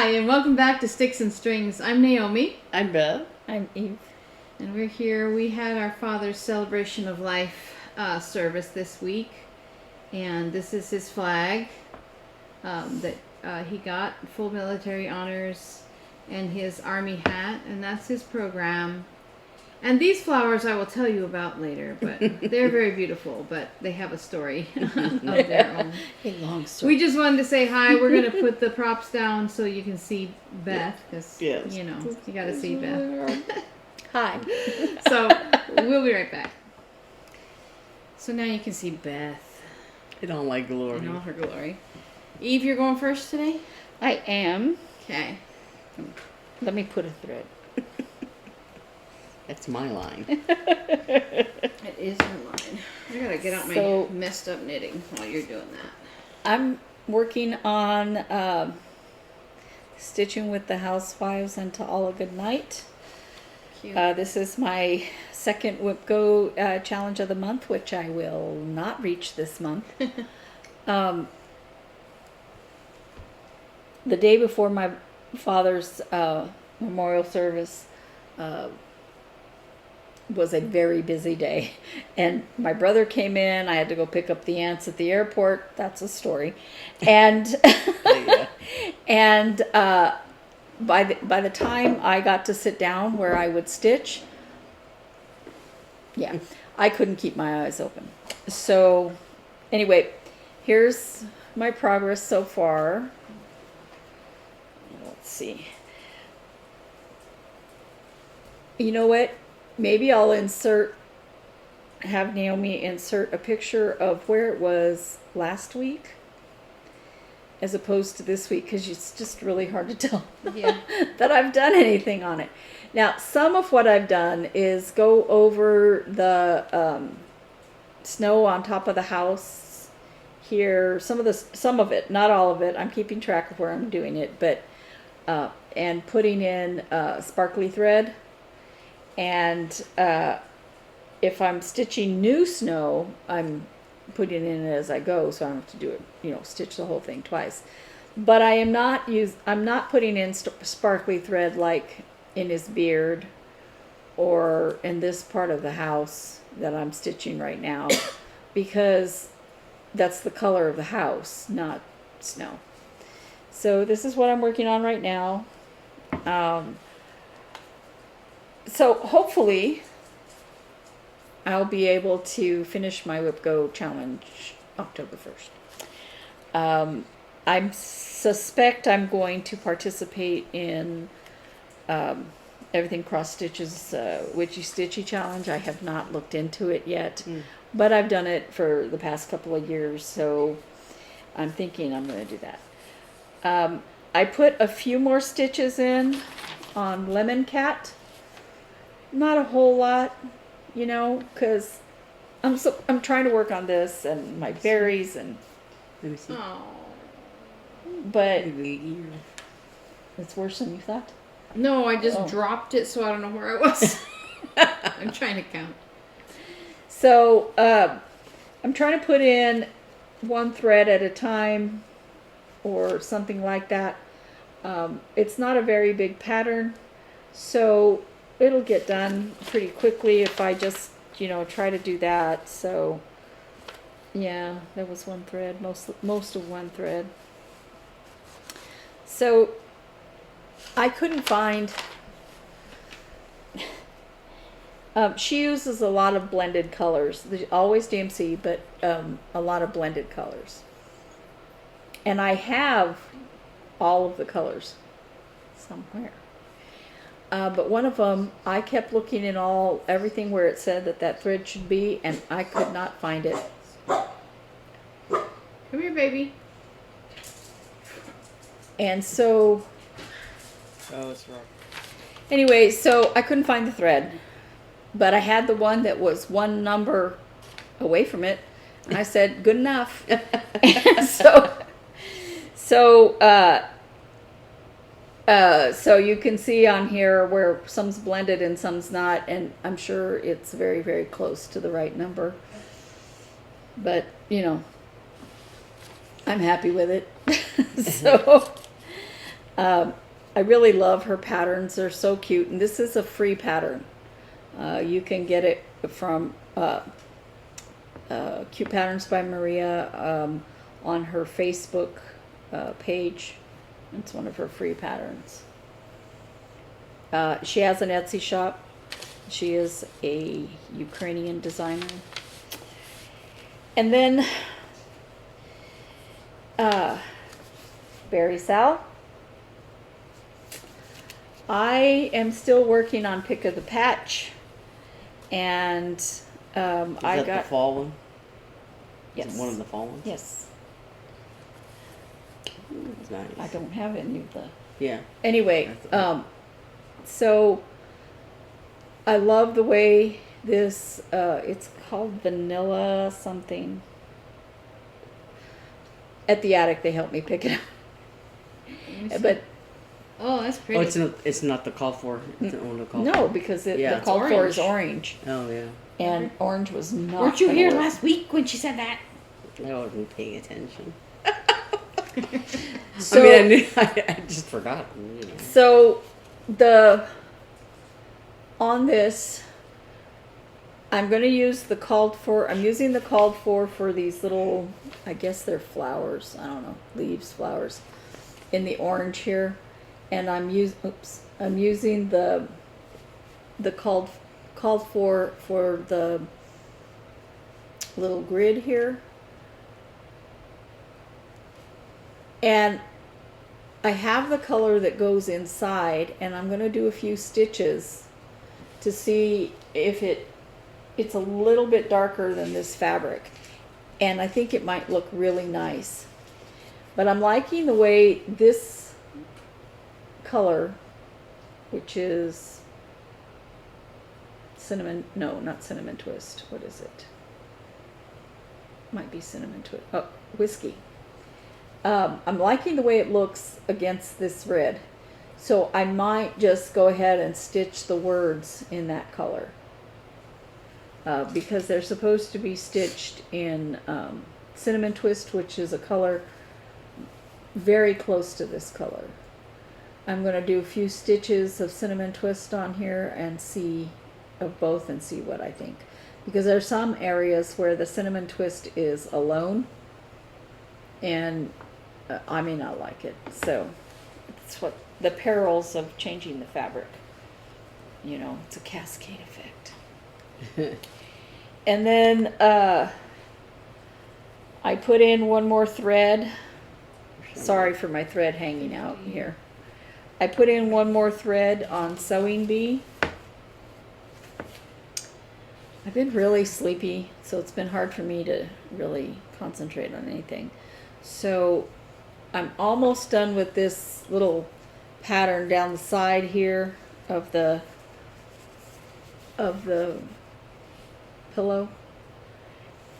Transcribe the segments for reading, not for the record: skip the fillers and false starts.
Hi, and welcome back to Sticks and Strings. I'm Naomi. I'm Bev. I'm Eve. And we're here. We had our father's celebration of life service this week. And this is his flag that he got, full military honors, and his army hat. And that's his program. And these flowers I will tell you about later, but they're very beautiful, but they have a story of their own. A long story. We just wanted to say hi. We're going to put the props down so you can see Beth, because, Yes. you know, you got to see Beth. Hi. So, we'll be right back. So now you can see Beth In all my glory. in all her glory. Eve, you're going first today? I am. Okay. Let me put a thread. That's my line. It is her line. I got to get out So- my messed up knitting while you're doing that. I'm working on stitching with the housewives and To All a Good Night. Cute. This is my second WIP-GO challenge of the month, which I will not reach this month. The day before my father's memorial service was a very busy day, and my brother came in. I had to go pick up the aunts at the airport. That's a story. And Yeah. and by the time I got to sit down where I would stitch, yeah, I couldn't keep my eyes open. So anyway, here's my progress so far. Let's see. You know what? Maybe I'll have Naomi insert a picture of where it was last week as opposed to this week, because it's just really hard to tell Yeah. that I've done anything on it. Now, some of what I've done is go over the snow on top of the house here. Some of it, not all of it. I'm keeping track of where I'm doing it, but and putting in sparkly thread. And if I'm stitching new snow, I'm putting it in as I go, so I don't have to do it, stitch the whole thing twice. But I'm not putting in sparkly thread like in his beard or in this part of the house that I'm stitching right now, because that's the color of the house, not snow. So this is what I'm working on right now. So hopefully I'll be able to finish my WIP-GO challenge October 1st. I suspect I'm going to participate in Everything Crossstitch's Witchy Stitchy challenge. I have not looked into it yet, but I've done it for the past couple of years, so I'm thinking I'm going to do that. I put a few more stitches in on Lemon Cat. Not a whole lot, because I'm trying to work on this and my berries, and Let me see. Oh. but The ear. it's worse than you thought. No, I just Oh. dropped it, so I don't know where I was. I'm trying to count. So I'm trying to put in one thread at a time or something like that. It's not a very big pattern, so it'll get done pretty quickly if I just, try to do that. So, yeah, there was one thread, most of one thread. So, I couldn't find. She uses a lot of blended colors. Always DMC, but a lot of blended colors. And I have all of the colors somewhere. But one of them, I kept looking in everything where it said that thread should be, and I could not find it. Come here, baby. And so, Oh, it's wrong. anyway, so I couldn't find the thread. But I had the one that was one number away from it, and I said, good enough. So you can see on here where some's blended and some's not, and I'm sure it's very, very close to the right number. But, I'm happy with it. So I really love her patterns. They're so cute. And this is a free pattern. You can get it from Cute Patterns by Maria on her Facebook page. It's one of her free patterns. She has an Etsy shop. She is a Ukrainian designer. And then Barry Sal. I am still working on Pick of the Patch, and Is I that got the fall one? yes, Is it one of the fall ones? yes. Ooh, it's nice. I don't have any of the. Yeah. Anyway, That's so I love the way this. It's called Vanilla something. At the attic, they helped me pick it up, but. Oh, that's pretty. Oh, it's not the call for. It's not one of the call No, for. because Yeah, the it's call for is orange, Oh yeah. and orange was not. Weren't you gonna here work. last week when she said that? I wasn't paying attention. So, I mean, I knew. I just forgot. You know. So on this, I'm going to use the called for. I'm using the called for these little. I guess they're flowers. I don't know, leaves, flowers, in the orange here, and I'm using the called for the little grid here. And I have the color that goes inside, and I'm going to do a few stitches to see if it's a little bit darker than this fabric. And I think it might look really nice. But I'm liking the way this color, which is cinnamon, no, not cinnamon twist. What is it? Might be cinnamon twist. Oh, whiskey. I'm liking the way it looks against this red. So I might just go ahead and stitch the words in that color. Because they're supposed to be stitched in cinnamon twist, which is a color very close to this color. I'm going to do a few stitches of cinnamon twist on here and see of both and see what I think. Because there are some areas where the cinnamon twist is alone, and I may not like it. So it's what the perils of changing the fabric. You know, it's a cascade effect. And then I put in one more thread. Sorry for my thread hanging out here. I put in one more thread on Sewing Bee. I've been really sleepy, so it's been hard for me to really concentrate on anything. So I'm almost done with this little pattern down the side here of the pillow,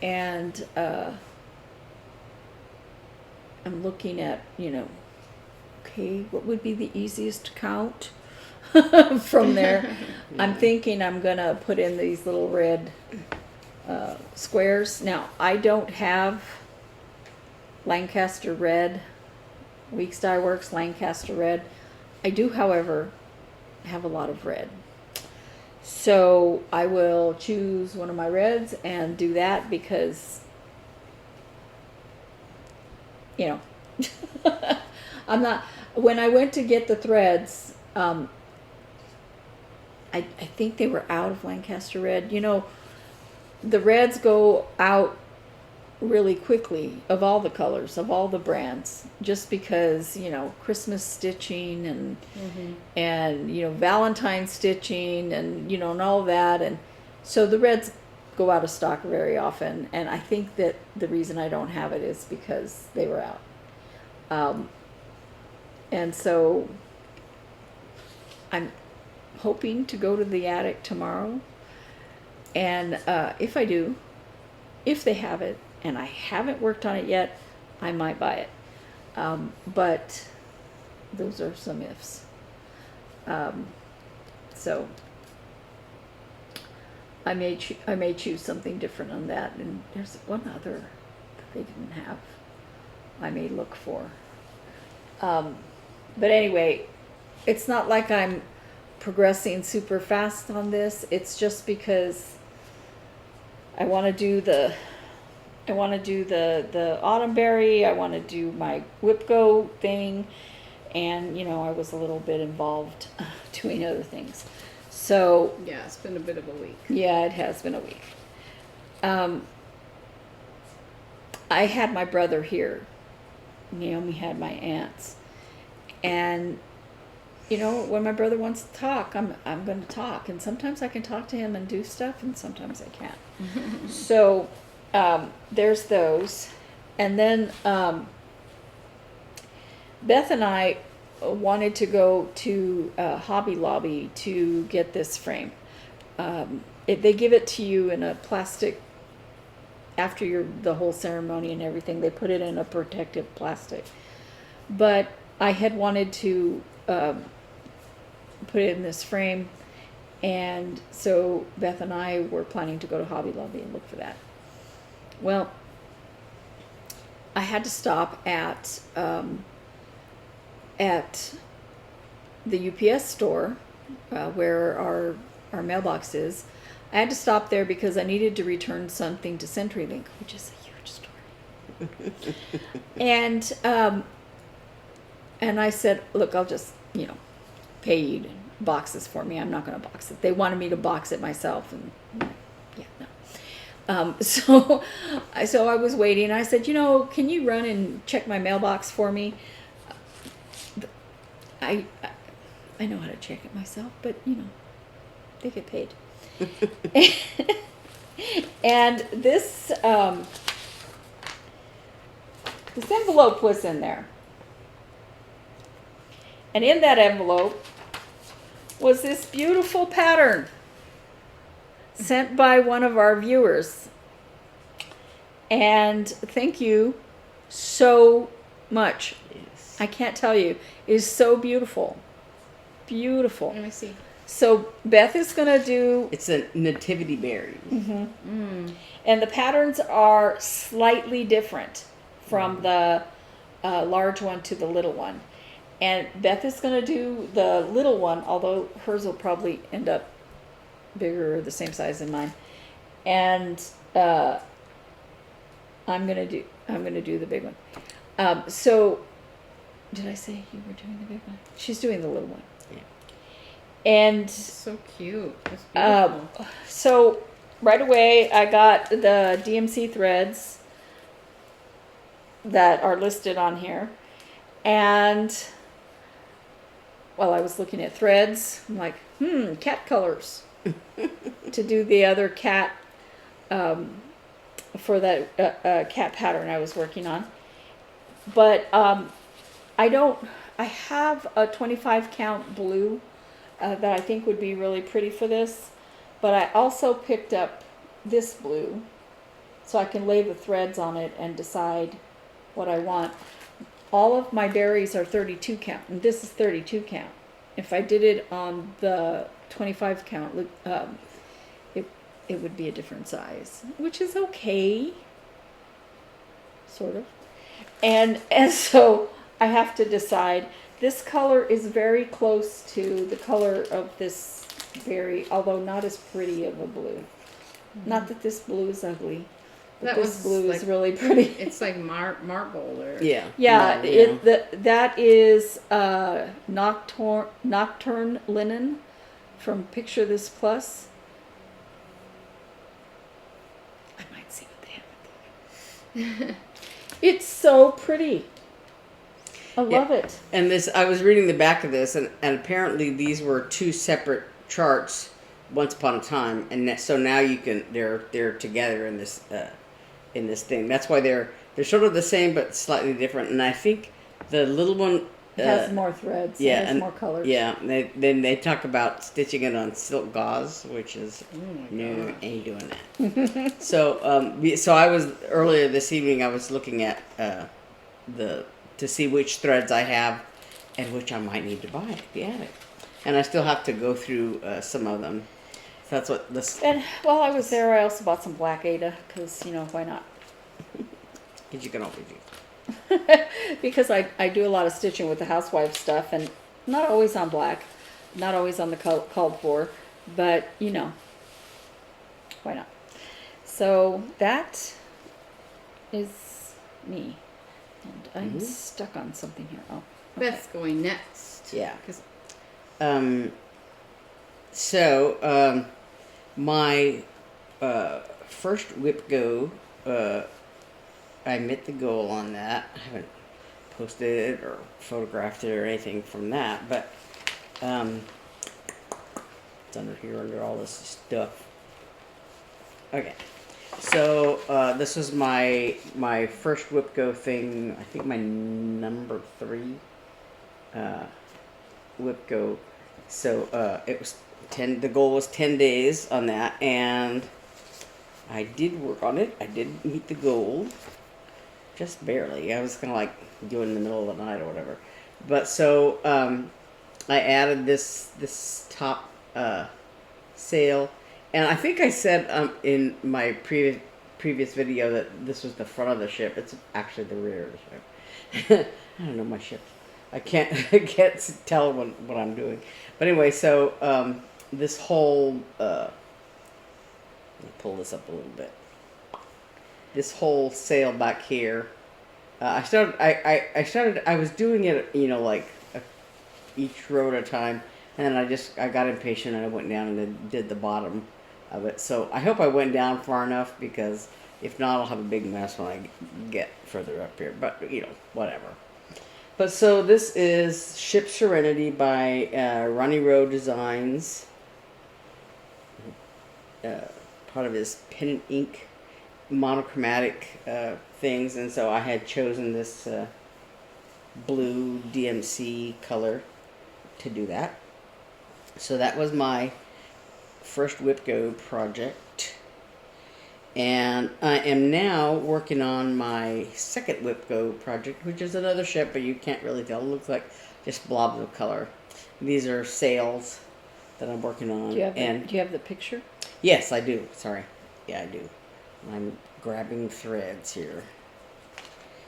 and I'm looking at, okay, what would be the easiest count from there. I'm thinking I'm gonna put in these little red squares. Now, I don't have Lancaster red, Weeks Dye Works Lancaster red. I do, however, have a lot of red. So I will choose one of my reds and do that because, I'm not, when I went to get the threads, I think they were out of Lancaster red. The reds go out really quickly of all the colors, of all the brands, just because, Christmas stitching and Valentine stitching and, and all that. And so the reds go out of stock very often. And I think that the reason I don't have it is because they were out. And so I'm hoping to go to the attic tomorrow. And if I do, if they have it, and I haven't worked on it yet, I might buy it. But those are some ifs. So I may choose something different on that. And there's one other that they didn't have I may look for. But anyway, it's not like I'm progressing super fast on this. It's just because I want to do the autumn berry. I want to do my WIP-GO thing, and I was a little bit involved doing other things. So Yeah, it's been a bit of a week. yeah, it has been a week. I had my brother here. Naomi had my aunts, and when my brother wants to talk, I'm going to talk, and sometimes I can talk to him and do stuff, and sometimes I can't. So there's those, and then Beth and I wanted to go to Hobby Lobby to get this frame. They give it to you in a plastic. After the whole ceremony and everything, they put it in a protective plastic. But I had wanted to put it in this frame, and so Beth and I were planning to go to Hobby Lobby and look for that. Well, I had to stop at the UPS store where our mailbox is. I had to stop there because I needed to return something to CenturyLink, which is a huge store. And I said, look, I'll just, pay you to box this for me. I'm not going to box it. They wanted me to box it myself, and yeah, no. So I was waiting. I said, can you run and check my mailbox for me? I know how to check it myself, but they get paid. And this envelope was in there. And in that envelope was this beautiful pattern sent by one of our viewers. And thank you so much. Yes. I can't tell you. It is so beautiful. Beautiful. Let me see. So Beth is going to do... It's a nativity berry. Mm-hmm. And the patterns are slightly different from the large one to the little one. And Beth is going to do the little one, although hers will probably end up bigger or the same size as mine. And I'm going to do the big one. So did I say you were doing the big one? She's doing the little one. And so cute. It's beautiful. So right away I got the DMC threads that are listed on here, and while I was looking at threads, I'm like, cat colors to do the other cat for that cat pattern I was working on. But I have a 25 count blue that I think would be really pretty for this, but I also picked up this blue so I can lay the threads on it and decide what I want. All of my berries are 32 count, and this is 32 count. If I did it on the 25 count, it would be a different size, which is okay, sort of. And so I have to decide. This color is very close to the color of this berry, although not as pretty of a blue. Mm-hmm. Not that this blue is ugly, but this blue is really pretty. It's like marble or Yeah. That is Nocturne Linen from Picture This Plus. I might see what they have there. It's so pretty. I love it. And I was reading the back of this, and apparently these were two separate charts once upon a time, and so now they're together in this thing. That's why they're sort of the same but slightly different. And I think the little one has more threads. Yeah, and has more colors. Yeah, then they talk about stitching it on silk gauze, which is no, ain't doing that. So I was earlier this evening. I was looking at to see which threads I have and which I might need to buy at the attic. And I still have to go through some of them. So that's what this... And while I was there, I also bought some black Ada, because, why not? Because you can always use. because I do a lot of stitching with the housewife stuff, and not always on black, not always on the called for, but you know, why not? So that is me, and I'm stuck on something here. Oh, okay. Beth's going next. Yeah. 'Cause My first WIP-GO, I met the goal on that. I haven't posted it or photographed it or anything from that, but it's under here under all this stuff. Okay, so this was my first WIP-GO thing. I think my number 3 WIP-GO. So it was 10. The goal was 10 days on that, and I did work on it. I did meet the goal, just barely. I was kind of like doing it in the middle of the night or whatever. But so I added this top sail, and I think I said in my previous video that this was the front of the ship. It's actually the rear of the ship. I don't know my ship. I can't tell what I'm doing. But anyway, so this whole let me pull this up a little bit. This whole sail back here. I was doing it, you know, like each row at a time, and then I got impatient and I went down and then did the bottom of it. So I hope I went down far enough, because if not, I'll have a big mess when I get further up here. But you know, whatever. But so this is Ship Serenity by Ronnie Rowe Designs. Part of his pen and ink monochromatic things, and so I had chosen this blue DMC color to do that. So that was my first WIP-GO project, and I am now working on my second WIP-GO project, which is another ship, but you can't really tell. It looks like just blobs of color. These are sails that I'm working on. Do you have the picture? Yes, I do. Sorry. Yeah, I do. I'm grabbing threads here.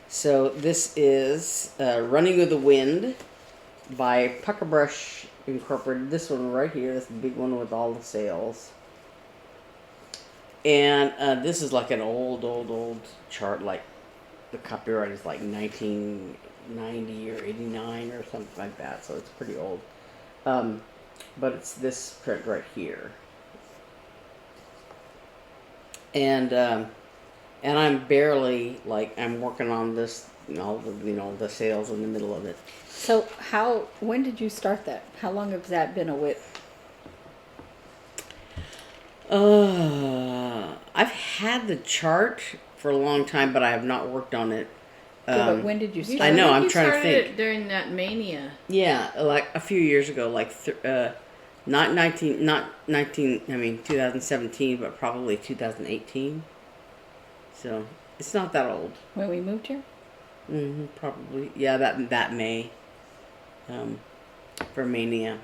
So this is Running with the Wind by Pucker Brush Incorporated. This one right here, this big one with all the sails. And this is like an old chart. Like the copyright is like 1990 or 89 or something like that. So it's pretty old. But it's this print right here. And I'm barely, like, I'm working on this, all the, you know, the sails in the middle of it. So when did you start that? How long has that been a WIP? I've had the chart for a long time, but I have not worked on it. Yeah, but when did you start? I know, I'm you trying to started think. it during that mania. Yeah, like a few years ago, like not 2017, but probably 2018. So it's not that old. When we moved here? Probably. Yeah, that May. For Mania.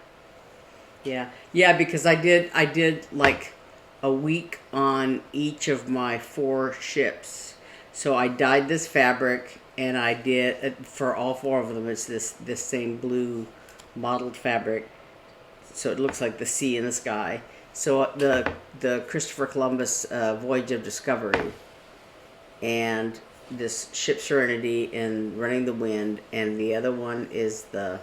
Yeah, because I did like a week on each of my 4 ships. So I dyed this fabric, and I did for all 4 of them. It's this same blue mottled fabric. So it looks like the sea in the sky. So the Christopher Columbus Voyage of Discovery, and this Ship Serenity and Running the Wind, and the other one is the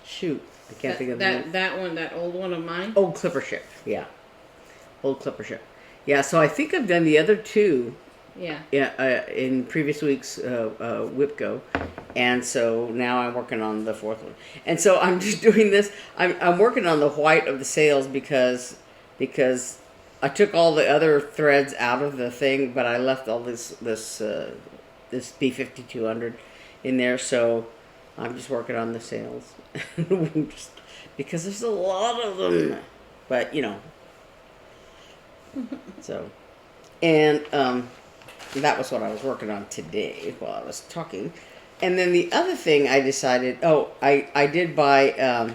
shoot, I can't think of the name. That one, that old one of mine. Old Clipper Ship, yeah, Old Clipper Ship, yeah. So I think I've done the other 2. Yeah, in previous week's WIP-GO, and so now I'm working on the 4th one. And so I'm just doing this. I'm working on the white of the sails because I took all the other threads out of the thing, but I left all this B5200 in there. So I'm just working on the sails, just because there's a lot of them. But you know, so and that was what I was working on today while I was talking. And then the other thing I decided, I did buy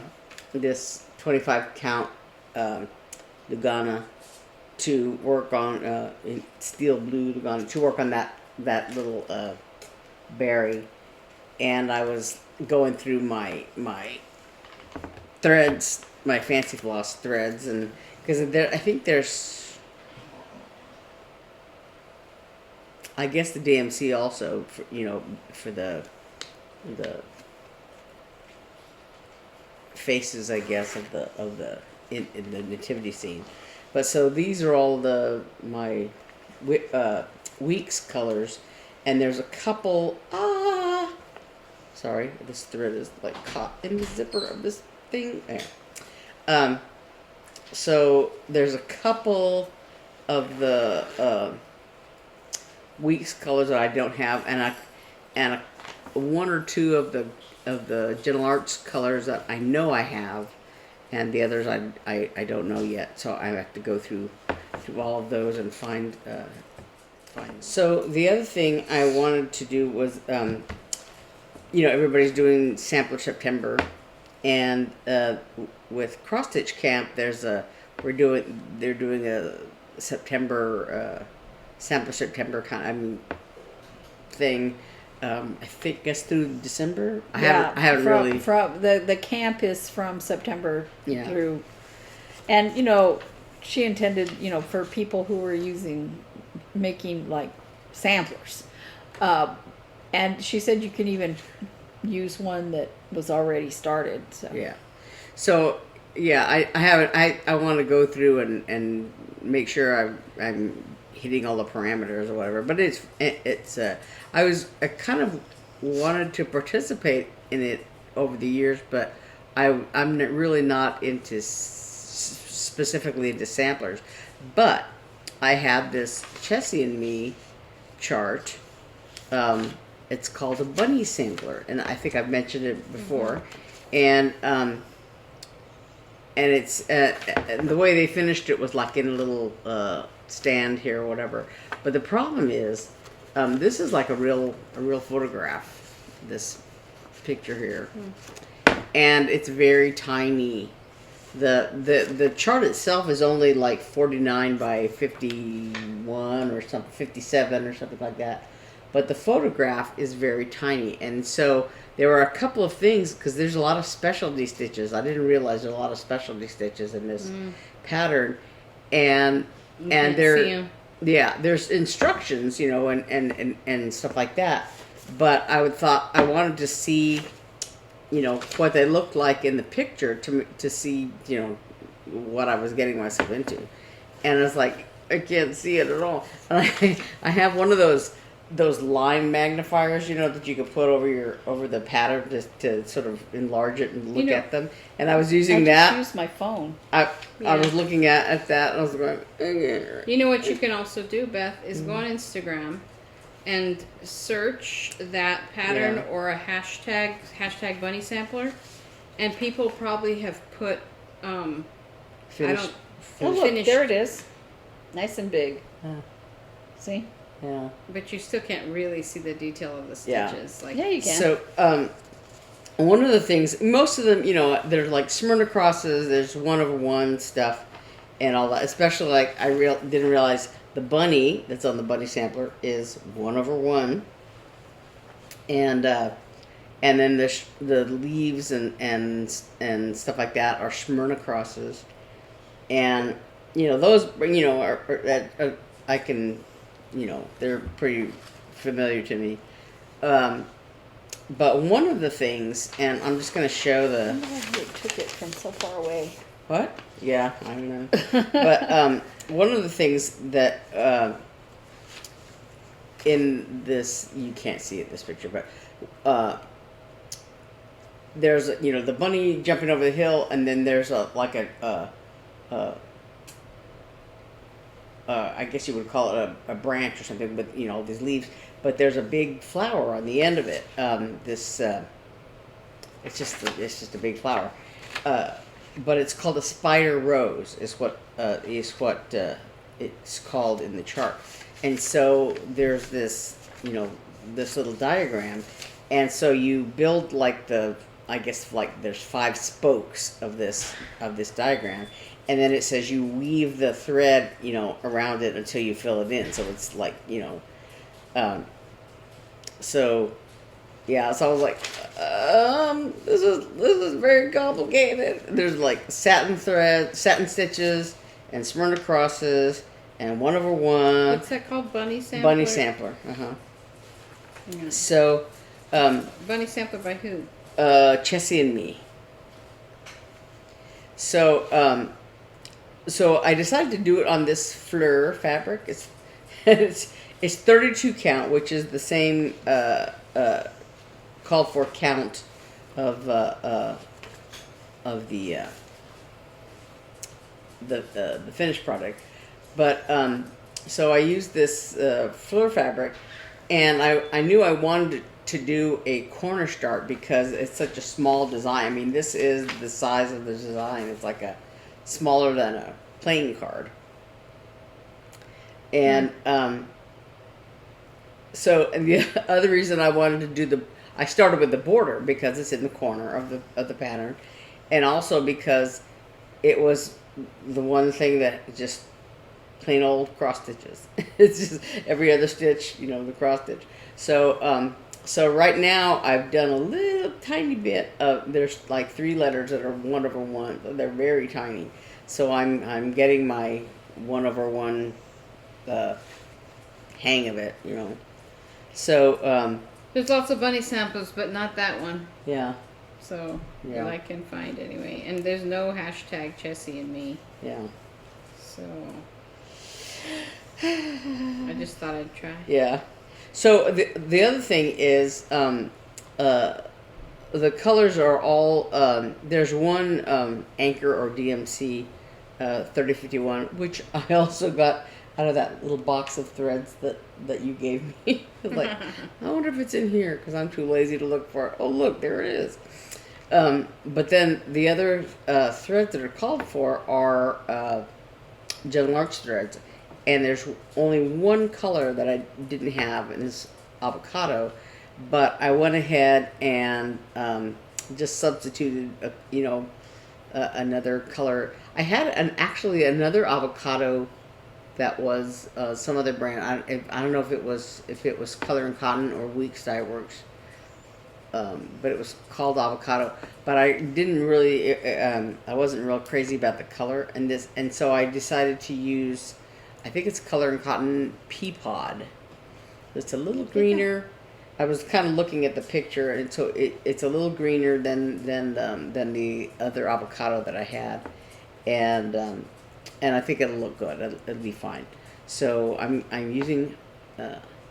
this 25 count Lugana to work on in steel blue to work on that little berry, and I was going through my threads, my fancy floss threads, and because I think there's, I guess the DMC also for, for the faces, I guess, of the in the nativity scene. But so these are all my week's colors, and there's a couple. Sorry, this thread is like caught in the zipper of this thing. There. So there's a couple of the week's colors that I don't have, and one or two of the Gentle Arts colors that I know I have, and the others I don't know yet. So I have to go through all of those and find. So the other thing I wanted to do was, everybody's doing Sampler September, and with Crossstitch Camp, they're doing a September Sampler September thing. I guess through December. I haven't really. From the camp is from September through, and she intended for people who were making like samplers, and she said you can even use one that was already started. So I haven't. I want to go through and make sure I'm hitting all the parameters or whatever. But I kind of wanted to participate in it over the years, but I'm really not into specifically into samplers. But I have this Chessie and Me chart. It's called a bunny sampler, and I think I've mentioned it before. Mm-hmm. And it's the way they finished it was like in a little stand here or whatever. But the problem is, this is like a real photograph. This picture here, and it's very tiny. The chart itself is only like 49 by 51 or something, 57 or something like that. But the photograph is very tiny, and so there were a couple of things, because there's a lot of specialty stitches. I didn't realize there's a lot of specialty stitches in this pattern, and there's instructions, and stuff like that. But I wanted to see, what they looked like in the picture to see, what I was getting myself into, and I was like, I can't see it at all. And I have one of those line magnifiers, that you can put over the pattern to sort of enlarge it and look at them. And I was using that. I use my phone. I was looking at that, and I was going. You know what you can also do, Beth, is go on Instagram and search that pattern or a hashtag bunny sampler, and people probably have put Look, there it is, nice and big. See. Yeah. But you still can't really see the detail of the stitches. Yeah, you can. So, one of the things, most of them, they're like Smyrna crosses, there's 1/1 stuff and all that. Especially like didn't realize the bunny that's on the bunny sampler is 1/1. And then the leaves and stuff like that are Smyrna crosses. And, those, I can... they're pretty familiar to me. But one of the things, and I'm just going to show I wonder why you took it from so far away. What? Yeah, I don't know. But one of the things that in this, you can't see it in this picture, but there's, the bunny jumping over the hill, and then there's I guess you would call it a branch or something, with these leaves. But there's a big flower on the end of it. It's just a big flower. But it's called a spider rose. Is what it's called in the chart. And so there's this this little diagram, and so you build like the I guess like there's 5 spokes of this diagram, and then it says you weave the thread, you know, around it until you fill it in. So it's like, you know, so yeah. So I was like, this is very complicated. There's like satin thread, satin stitches, and Smyrna crosses, and 1/1. What's that called? Bunny sampler? Bunny sampler. Yeah. So, Bunny sampler by who? Chessie and me. So, so I decided to do it on this fleur fabric. It's 32 count, which is the same called for count of the finished product. But so I used this fleur fabric, and I knew I wanted to do a corner start because it's such a small design. I mean, this is the size of the design. It's like a smaller than a playing card. And so, and the other reason I wanted to do I started with the border because it's in the corner of the pattern, and also because it was the one thing that just plain old cross stitches. It's just every other stitch, you know, the cross stitch. So, so right now I've done a little tiny bit of, there's like 3 letters that are 1/1. They're very tiny. So I'm getting my 1/1 hang of it, you know. So, There's lots of bunny samples, but not that one. yeah. So, Yeah. that I can find anyway. And there's no hashtag Chessie and me. Yeah. So, I just thought I'd try. Yeah. So the other thing is the colors are all there's one Anchor or DMC 3051, which I also got out of that little box of threads that you gave me. Like, I wonder if it's in here because I'm too lazy to look for it. Oh, look, there it is. But then the other threads that are called for are Gentle Arch threads. And there's only one color that I didn't have, and it's avocado. But I went ahead and just substituted, another color. I had actually another avocado that was some other brand. I don't know if it was Color and Cotton or Weeks Dye Works, but it was called avocado. But I didn't really, I wasn't real crazy about the color and so I decided to use, I think it's Color and Cotton Pea Pod. It's a little greener. I was kind of looking at the picture, and so it's a little greener than the other avocado that I had, and I think it'll look good. It'll be fine. So I'm using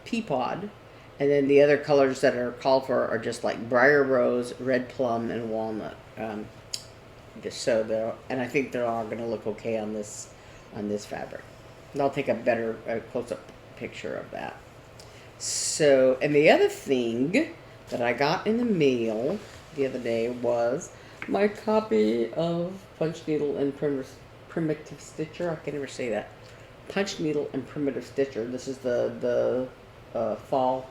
Pea Pod, and then the other colors that are called for are just like Briar Rose, Red Plum, and Walnut. And I think they're all going to look okay on this fabric. And I'll take a close-up picture of that. So, and the other thing that I got in the mail the other day was my copy of Punch Needle and Primitive Stitcher. I can never say that. Punch Needle and Primitive Stitcher. This is the fall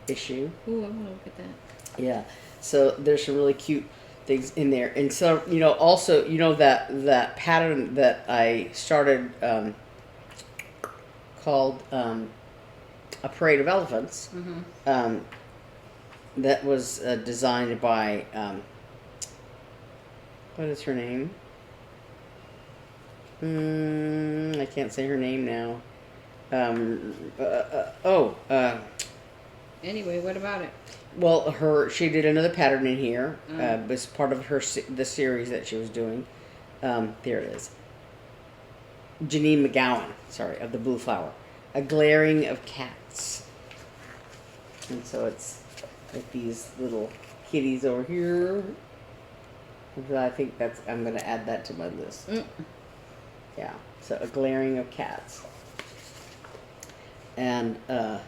issue. Ooh, I want to look at that. Yeah. So there's some really cute things in there, and so also that pattern that I started called A Parade of Elephants. Mm-hmm. That was designed by what is her name? I can't say her name now. Anyway, what about it? Well, she did another pattern in here. As part of the series that she was doing. There it is. Janine McGowan, of the Blue Flower. A Glaring of Cats. And so it's like these little kitties over here. I think I'm going to add that to my list. Yeah, so A Glaring of Cats. And I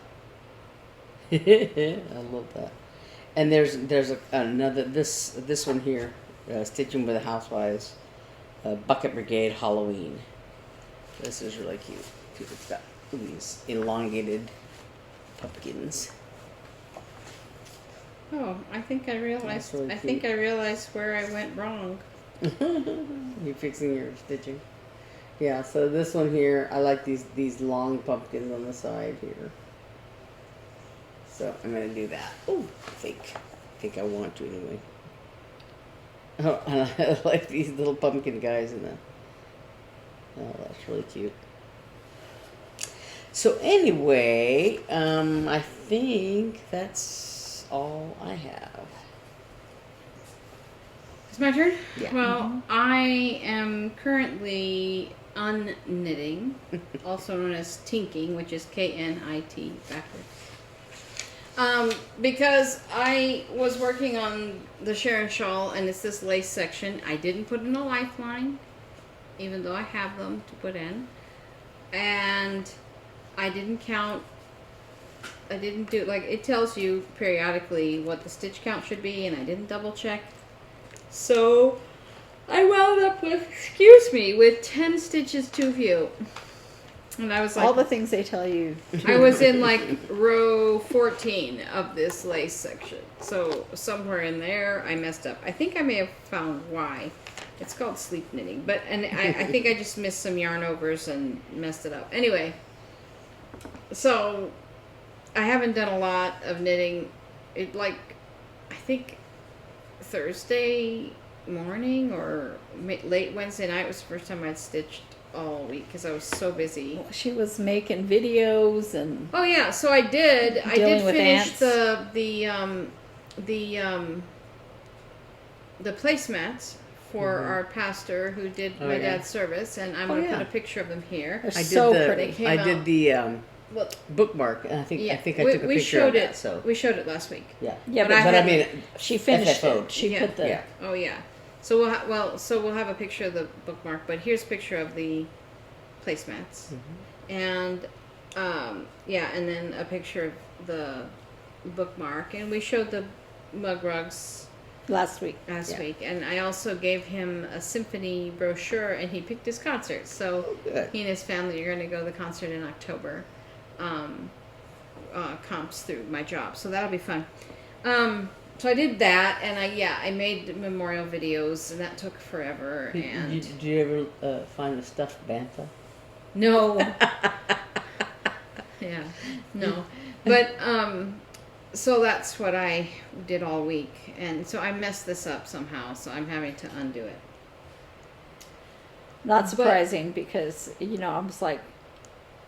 love that. And there's another this one here, Stitching with the Housewives, Bucket Brigade Halloween. This is really cute. It's got these elongated pumpkins. Oh, I think I realized. really I think I realized where I went wrong. You fixing your stitching? Yeah. So this one here, I like these long pumpkins on the side here. So I'm gonna do that. Oh, I think I want to anyway. Oh, and I like these little pumpkin guys in the. Oh, that's really cute. So anyway, I think that's all I have. It's my turn? Yeah. Well, I am currently unknitting, also known as tinking, which is K-N-I-T backwards. Because I was working on the Sharon shawl, and it's this lace section. I didn't put in a lifeline, even though I have them to put in. And I didn't count. I didn't do, like, it tells you periodically what the stitch count should be, and I didn't double check. So I wound up with, with 10 stitches too few. And I was like, All the things they tell you. I was in like row 14 of this lace section. So somewhere in there I messed up. I think I may have found why. It's called sleep knitting. But I think I just missed some yarn overs and messed it up. Anyway, so I haven't done a lot of knitting. It, like, I think Thursday morning or late Wednesday night was the first time I'd stitched all week because I was so busy. She was making videos and Oh yeah, so I did. I Dealing did with finish ants. the placemats for our pastor who did my dad's service, and I'm gonna put a picture of them here. they're I so did pretty. I did the Well, bookmark, and I think I took a we picture showed of that. it. So We showed it last week. yeah, Yeah, but but I had- mean, She finished FFO'd. it. She Yeah. put the yeah. Oh yeah. So we'll have a picture of the bookmark, but here's a picture of the placemats, and and then a picture of the bookmark, and we showed the mug rugs last week. last week, and I also gave him a symphony brochure, and he picked his concert. So Good. he and his family are going to go to the concert in October. Comps through my job, so that'll be fun. So I did that, and I made memorial videos, and that took forever. And Did you ever find the stuffed bantha? no, yeah, no, but so that's what I did all week, and so I messed this up somehow, so I'm having to undo it. Not surprising because I was like,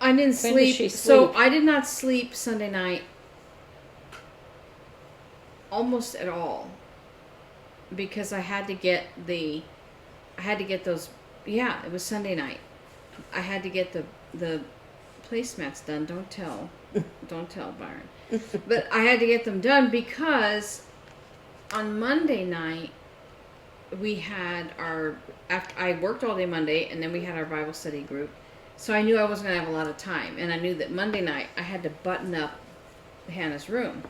I didn't When does sleep, she so sleep? I did not sleep Sunday night almost at all because I had to get those. Yeah, it was Sunday night. I had to get the placemats done. Don't tell Byron. But I had to get them done because on Monday night we had after I worked all day Monday, and then we had our Bible study group. So I knew I wasn't going to have a lot of time, and I knew that Monday night I had to button up Hannah's room,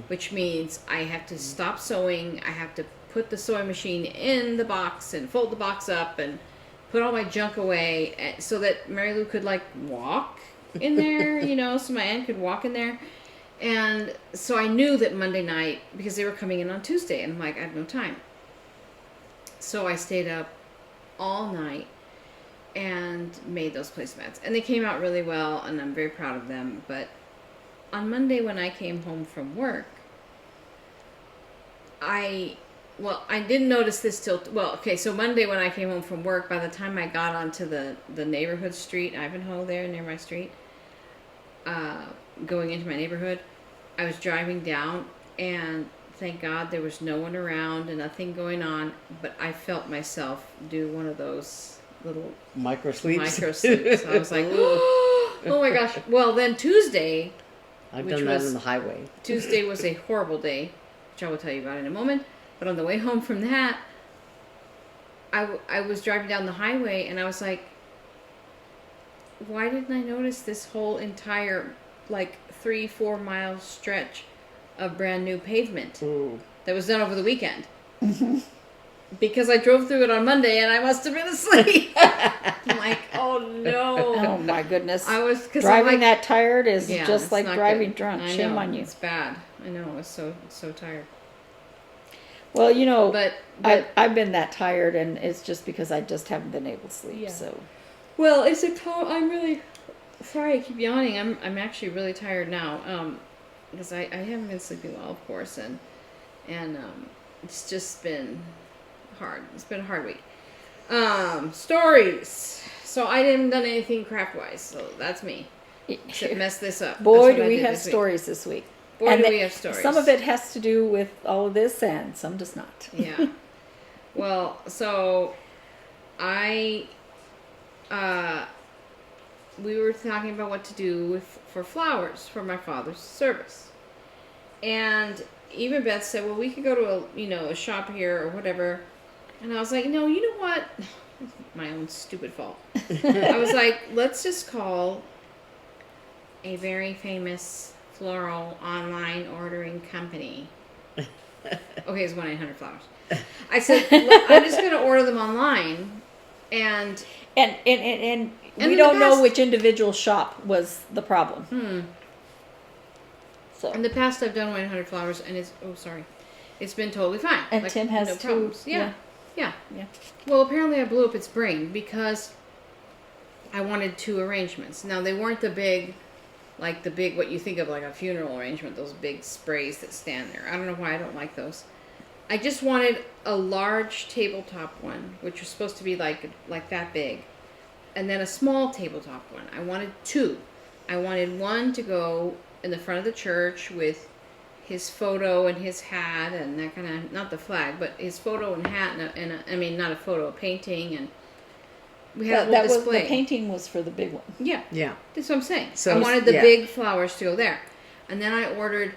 which means I have to stop sewing. I have to put the sewing machine in the box and fold the box up and put all my junk away so that Mary Lou could like walk in there, so my aunt could walk in there. And so I knew that Monday night, because they were coming in on Tuesday, and I'm like, I have no time. So I stayed up all night and made those placemats, and they came out really well, and I'm very proud of them. But on Monday when I came home from work, I didn't notice this till so Monday when I came home from work, by the time I got onto the neighborhood street, Ivanhoe there near my street, going into my neighborhood, I was driving down, and thank God there was no one around and nothing going on, but I felt myself do one of those little Micro sleeps. I was like, oh my gosh. Well, then Tuesday, I've which done that was- on the highway. Tuesday was a horrible day, which I will tell you about in a moment. But on the way home from that, I was driving down the highway, and I was like, why didn't I notice this whole entire, 3-4 mile stretch of brand new pavement Ooh. that was done over the weekend? Because I drove through it on Monday, and I must have been asleep. I'm like, oh no. oh my goodness. I was, cause Driving I'm like, that tired is yeah, just it's like not driving good. drunk. I Shame know, on you. It's bad. I know. I was so tired. Well, you know, But I've been that tired, and it's just because I just haven't been able to sleep. Yeah. So well, I'm really sorry. I keep yawning. I'm actually really tired now. Because I haven't been sleeping well, of course, and it's just been hard. It's been a hard week. Stories. So I haven't done anything craft wise. So that's me. Except mess this up. boy, That's do what I we did have this week. stories this week. Boy, And do we have stories. Some of it has to do with all of this, and some does not. Yeah. Well, so we were talking about what to do for flowers for my father's service. And even Beth said, well, we could go to a shop here or whatever. And I was like, no, you know what? My own stupid fault. I was like, let's just call a very famous floral online ordering company. Okay, it's 1-800-Flowers. I said, I'm just going to order them online. And And in we the don't know past- which individual shop was the problem. So in the past, I've done 1-800-Flowers, and it's been totally fine. and Tim has no two. problems. Yeah. Yeah. Well, apparently I blew up its brain because I wanted 2 arrangements. Now, they weren't the big, what you think of like a funeral arrangement, those big sprays that stand there. I don't know why I don't like those. I just wanted a large tabletop one, which was supposed to be like that big, and then a small tabletop one. I wanted 2. I wanted one to go in the front of the church with his photo and his hat and that kind of, not the flag, but his photo and hat not a photo, a painting, and we had a That little was display. the painting was for the big one. Yeah, Yeah. that's what I'm saying. So- I wanted the yeah. big flowers to go there, and then I ordered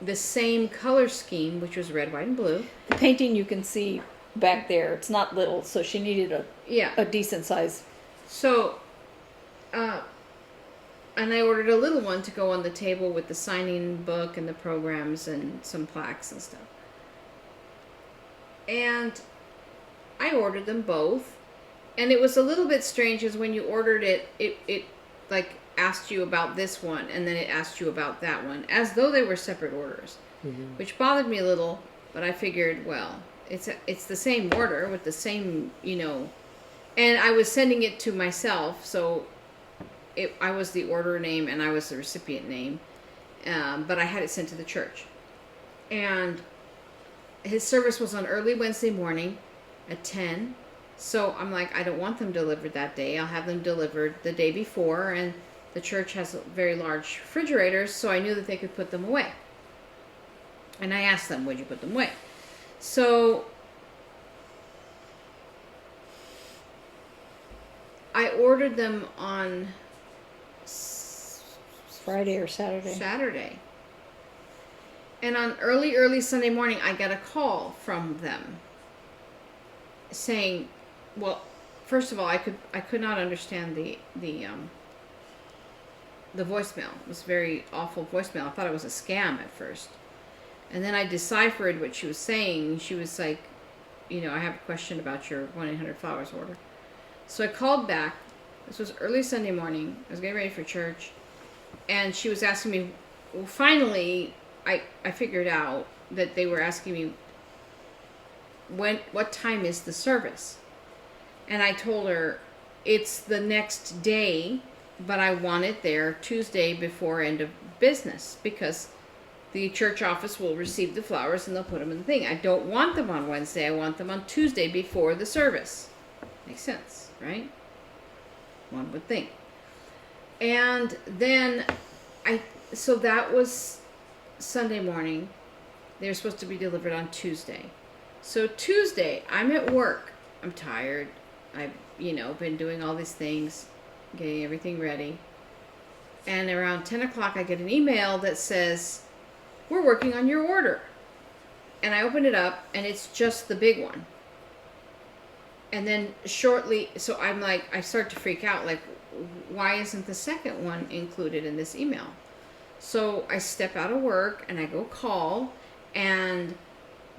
the same color scheme, which was red, white, and blue. The painting you can see back there. It's not little, so she needed Yeah. a decent size. So, and I ordered a little one to go on the table with the signing book and the programs and some plaques and stuff. And I ordered them both. And it was a little bit strange as when you ordered it, it like asked you about this one and then it asked you about that one, as though they were separate orders, which bothered me a little. But I figured, well, it's the same order with the same, and I was sending it to myself, so I was the order name and I was the recipient name, but I had it sent to the church. And his service was on early Wednesday morning at 10. So I'm like, I don't want them delivered that day. I'll have them delivered the day before. And the church has very large refrigerators, so I knew that they could put them away. And I asked them, would you put them away? So I ordered them on Friday or Saturday. Saturday. And on early Sunday morning, I got a call from them saying, well, first of all, I could not understand the voicemail. It was a very awful voicemail. I thought it was a scam at first. And then I deciphered what she was saying. She was like, I have a question about your 1-800-Flowers order. So I called back. This was early Sunday morning. I was getting ready for church. And she was asking me, well, finally, I figured out that they were asking me, what time is the service? And I told her, it's the next day, but I want it there Tuesday before end of business, because the church office will receive the flowers and they'll put them in the thing. I don't want them on Wednesday. I want them on Tuesday before the service. Makes sense, right? One would think. And then so that was Sunday morning. They were supposed to be delivered on Tuesday. So Tuesday, I'm at work. I'm tired. I've, been doing all these things, getting everything ready. And around 10 o'clock, I get an email that says, we're working on your order. And I open it up, and it's just the big one. And then shortly, so I'm like, I start to freak out, like, why isn't the second one included in this email? So I step out of work, and I go call, and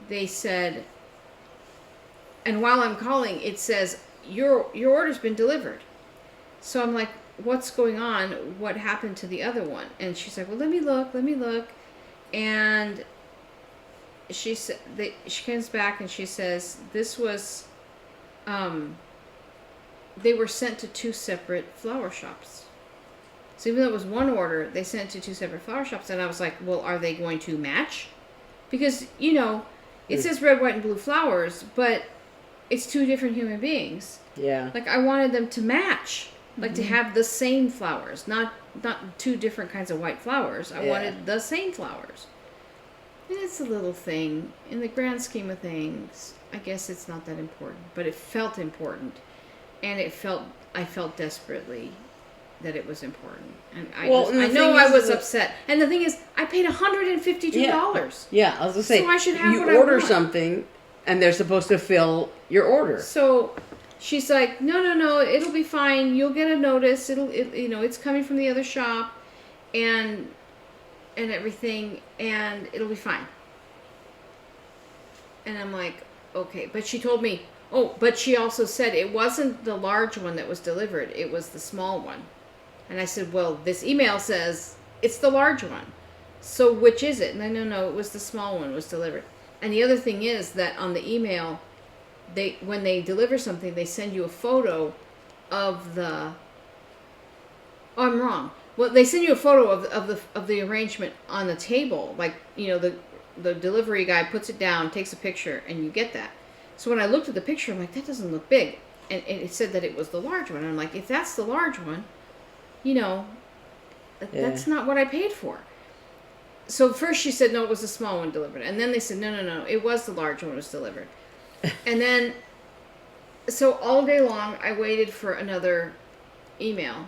they said, and while I'm calling, it says, your order's been delivered. So I'm like, what's going on? What happened to the other one? And she's like, well, let me look. And she said she comes back and she says this was, they were sent to 2 separate flower shops. So even though it was one order, they sent it to 2 separate flower shops, and I was like, well, are they going to match? Because it says red, white, and blue flowers, but it's 2 different human beings. Yeah. Like I wanted them to match, like to have the same flowers, not 2 different kinds of white flowers. I wanted the same flowers. And it's a little thing. In the grand scheme of things, I guess it's not that important. But it felt important. And I felt desperately that it was important. And I know I was upset. And the thing is, I paid $152. Yeah, I was going to say, so I should have you what I order want. something, and they're supposed to fill your order. So she's like, no, it'll be fine. You'll get a notice. It's coming from the other shop. And everything, and it'll be fine. And I'm like, okay. But she told me, but she also said it wasn't the large one that was delivered, it was the small one. And I said, well, this email says it's the large one. So which is it? And no, it was the small one was delivered. And the other thing is that on the email, when they deliver something, they send you a photo of the... Oh, I'm wrong. Well, they send you a photo of the arrangement on the table. Like, the delivery guy puts it down, takes a picture, and you get that. So when I looked at the picture, I'm like, that doesn't look big. And it said that it was the large one. And I'm like, if that's the large one, that's not what I paid for. So first she said, no, it was the small one delivered. And then they said, no, it was the large one was delivered. And then, so all day long, I waited for another email.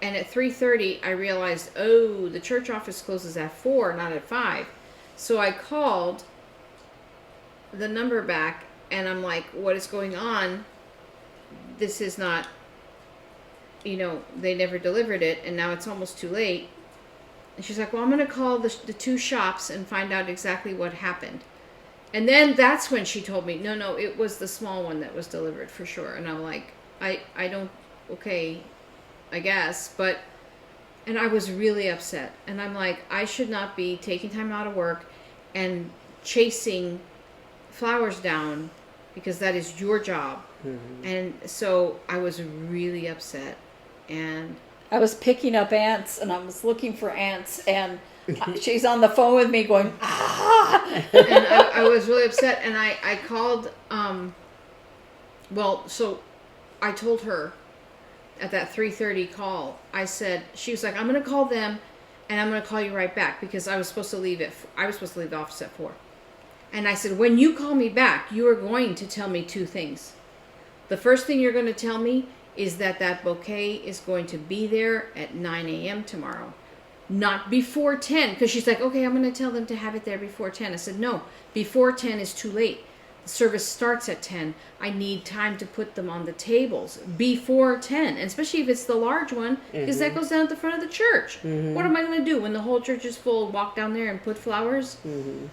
And at 3:30, I realized, the church office closes at 4, not at 5. So I called the number back, and I'm like, what is going on? This is not, they never delivered it, and now it's almost too late. And she's like, well, I'm going to call the 2 shops and find out exactly what happened. And then that's when she told me, no, it was the small one that was delivered for sure. And I'm like, I don't, okay, I guess, and I was really upset. And I'm like, I should not be taking time out of work and chasing flowers down because that is your job. Mm-hmm. And so I was really upset. And I was picking up ants, and I was looking for ants, and she's on the phone with me going, ah! And I was really upset, and I called, so I told her at that 3:30 call, she was like, I'm going to call them, and I'm going to call you right back, because I was supposed to leave the office at 4. And I said, when you call me back, you are going to tell me 2 things. The first thing you're going to tell me is that bouquet is going to be there at 9 a.m. tomorrow. Not before 10, because she's like, okay, I'm going to tell them to have it there before 10. I said, no, before 10 is too late. The service starts at 10. I need time to put them on the tables before 10, and especially if it's the large one, because that goes down at the front of the church. Mm-hmm. What am I going to do when the whole church is full? Walk down there and put flowers? Mm-hmm.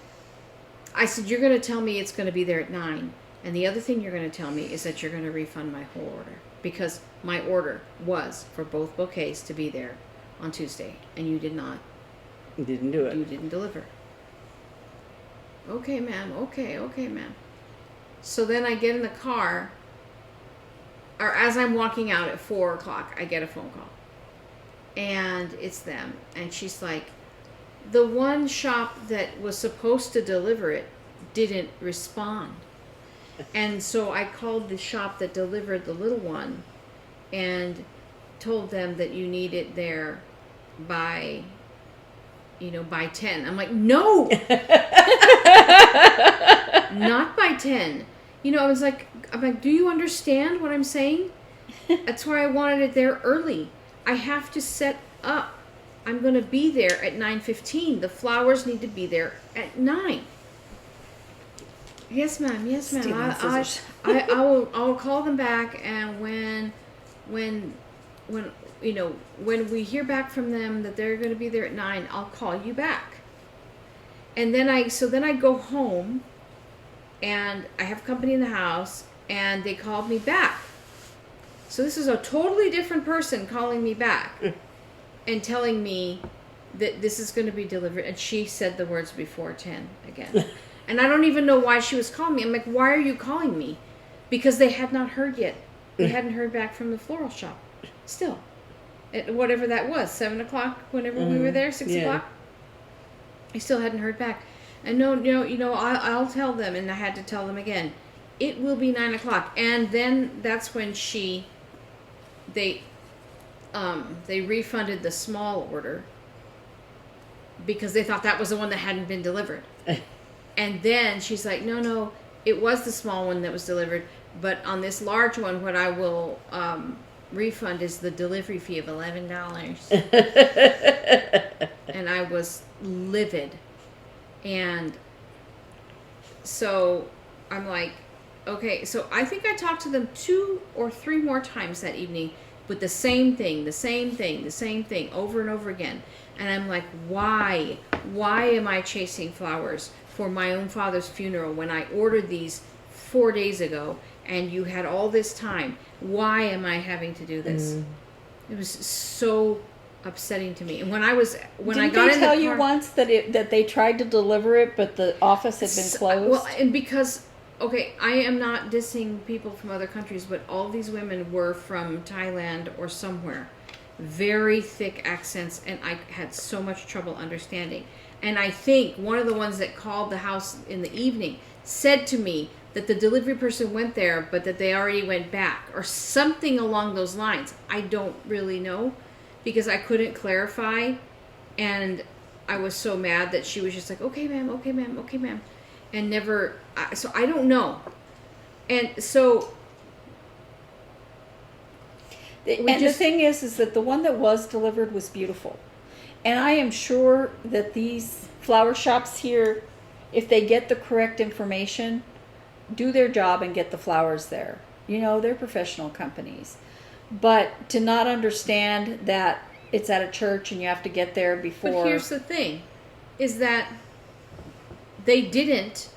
I said, you're going to tell me it's going to be there at 9. And the other thing you're going to tell me is that you're going to refund my whole order, because my order was for both bouquets to be there on Tuesday, and you did not. You didn't do it. You didn't deliver. Okay, ma'am. Okay, ma'am. So then I get in the car, or as I'm walking out at 4 o'clock, I get a phone call. And it's them. And she's like, the one shop that was supposed to deliver it didn't respond. And so I called the shop that delivered the little one and told them that you need it there by 10. I'm like, no! Not by 10. I was like, do you understand what I'm saying? That's why I wanted it there early. I have to set up. I'm going to be there at 9:15. The flowers need to be there at 9. Yes, ma'am. Yes, ma'am. I'll call them back, and when we hear back from them that they're going to be there at 9, I'll call you back. And then I go home, and I have company in the house, and they called me back. So this is a totally different person calling me back and telling me that this is going to be delivered. And she said the words before 10 again. And I don't even know why she was calling me. I'm like, why are you calling me? Because they had not heard yet. They hadn't heard back from the floral shop. Still. Whatever that was, 7 o'clock, whenever we were there, 6 o'clock. I still hadn't heard back. And I'll tell them, and I had to tell them again. It will be 9 o'clock. And then that's when they refunded the small order because they thought that was the one that hadn't been delivered. And then she's like, no, it was the small one that was delivered, but on this large one, what I will refund is the delivery fee of $11. And I was livid. And so I'm like, okay, so I think I talked to them 2 or 3 more times that evening with the same thing, over and over again. And I'm like, why? Why am I chasing flowers for my own father's funeral when I ordered these 4 days ago and you had all this time? Why am I having to do this? It was so upsetting to me. And when I got in the car, didn't they tell you once that they tried to deliver it, but the office had been closed? Well, and because, okay, I am not dissing people from other countries, but all these women were from Thailand or somewhere. Very thick accents, and I had so much trouble understanding. And I think one of the ones that called the house in the evening said to me that the delivery person went there, but that they already went back, or something along those lines. I don't really know, because I couldn't clarify, and I was so mad that she was just like, okay, ma'am, and never, so I don't know. And so... the thing is that the one that was delivered was beautiful. And I am sure that these flower shops here, if they get the correct information, do their job and get the flowers there. They're professional companies. But to not understand that it's at a church and you have to get there before... But here's the thing, is that they didn't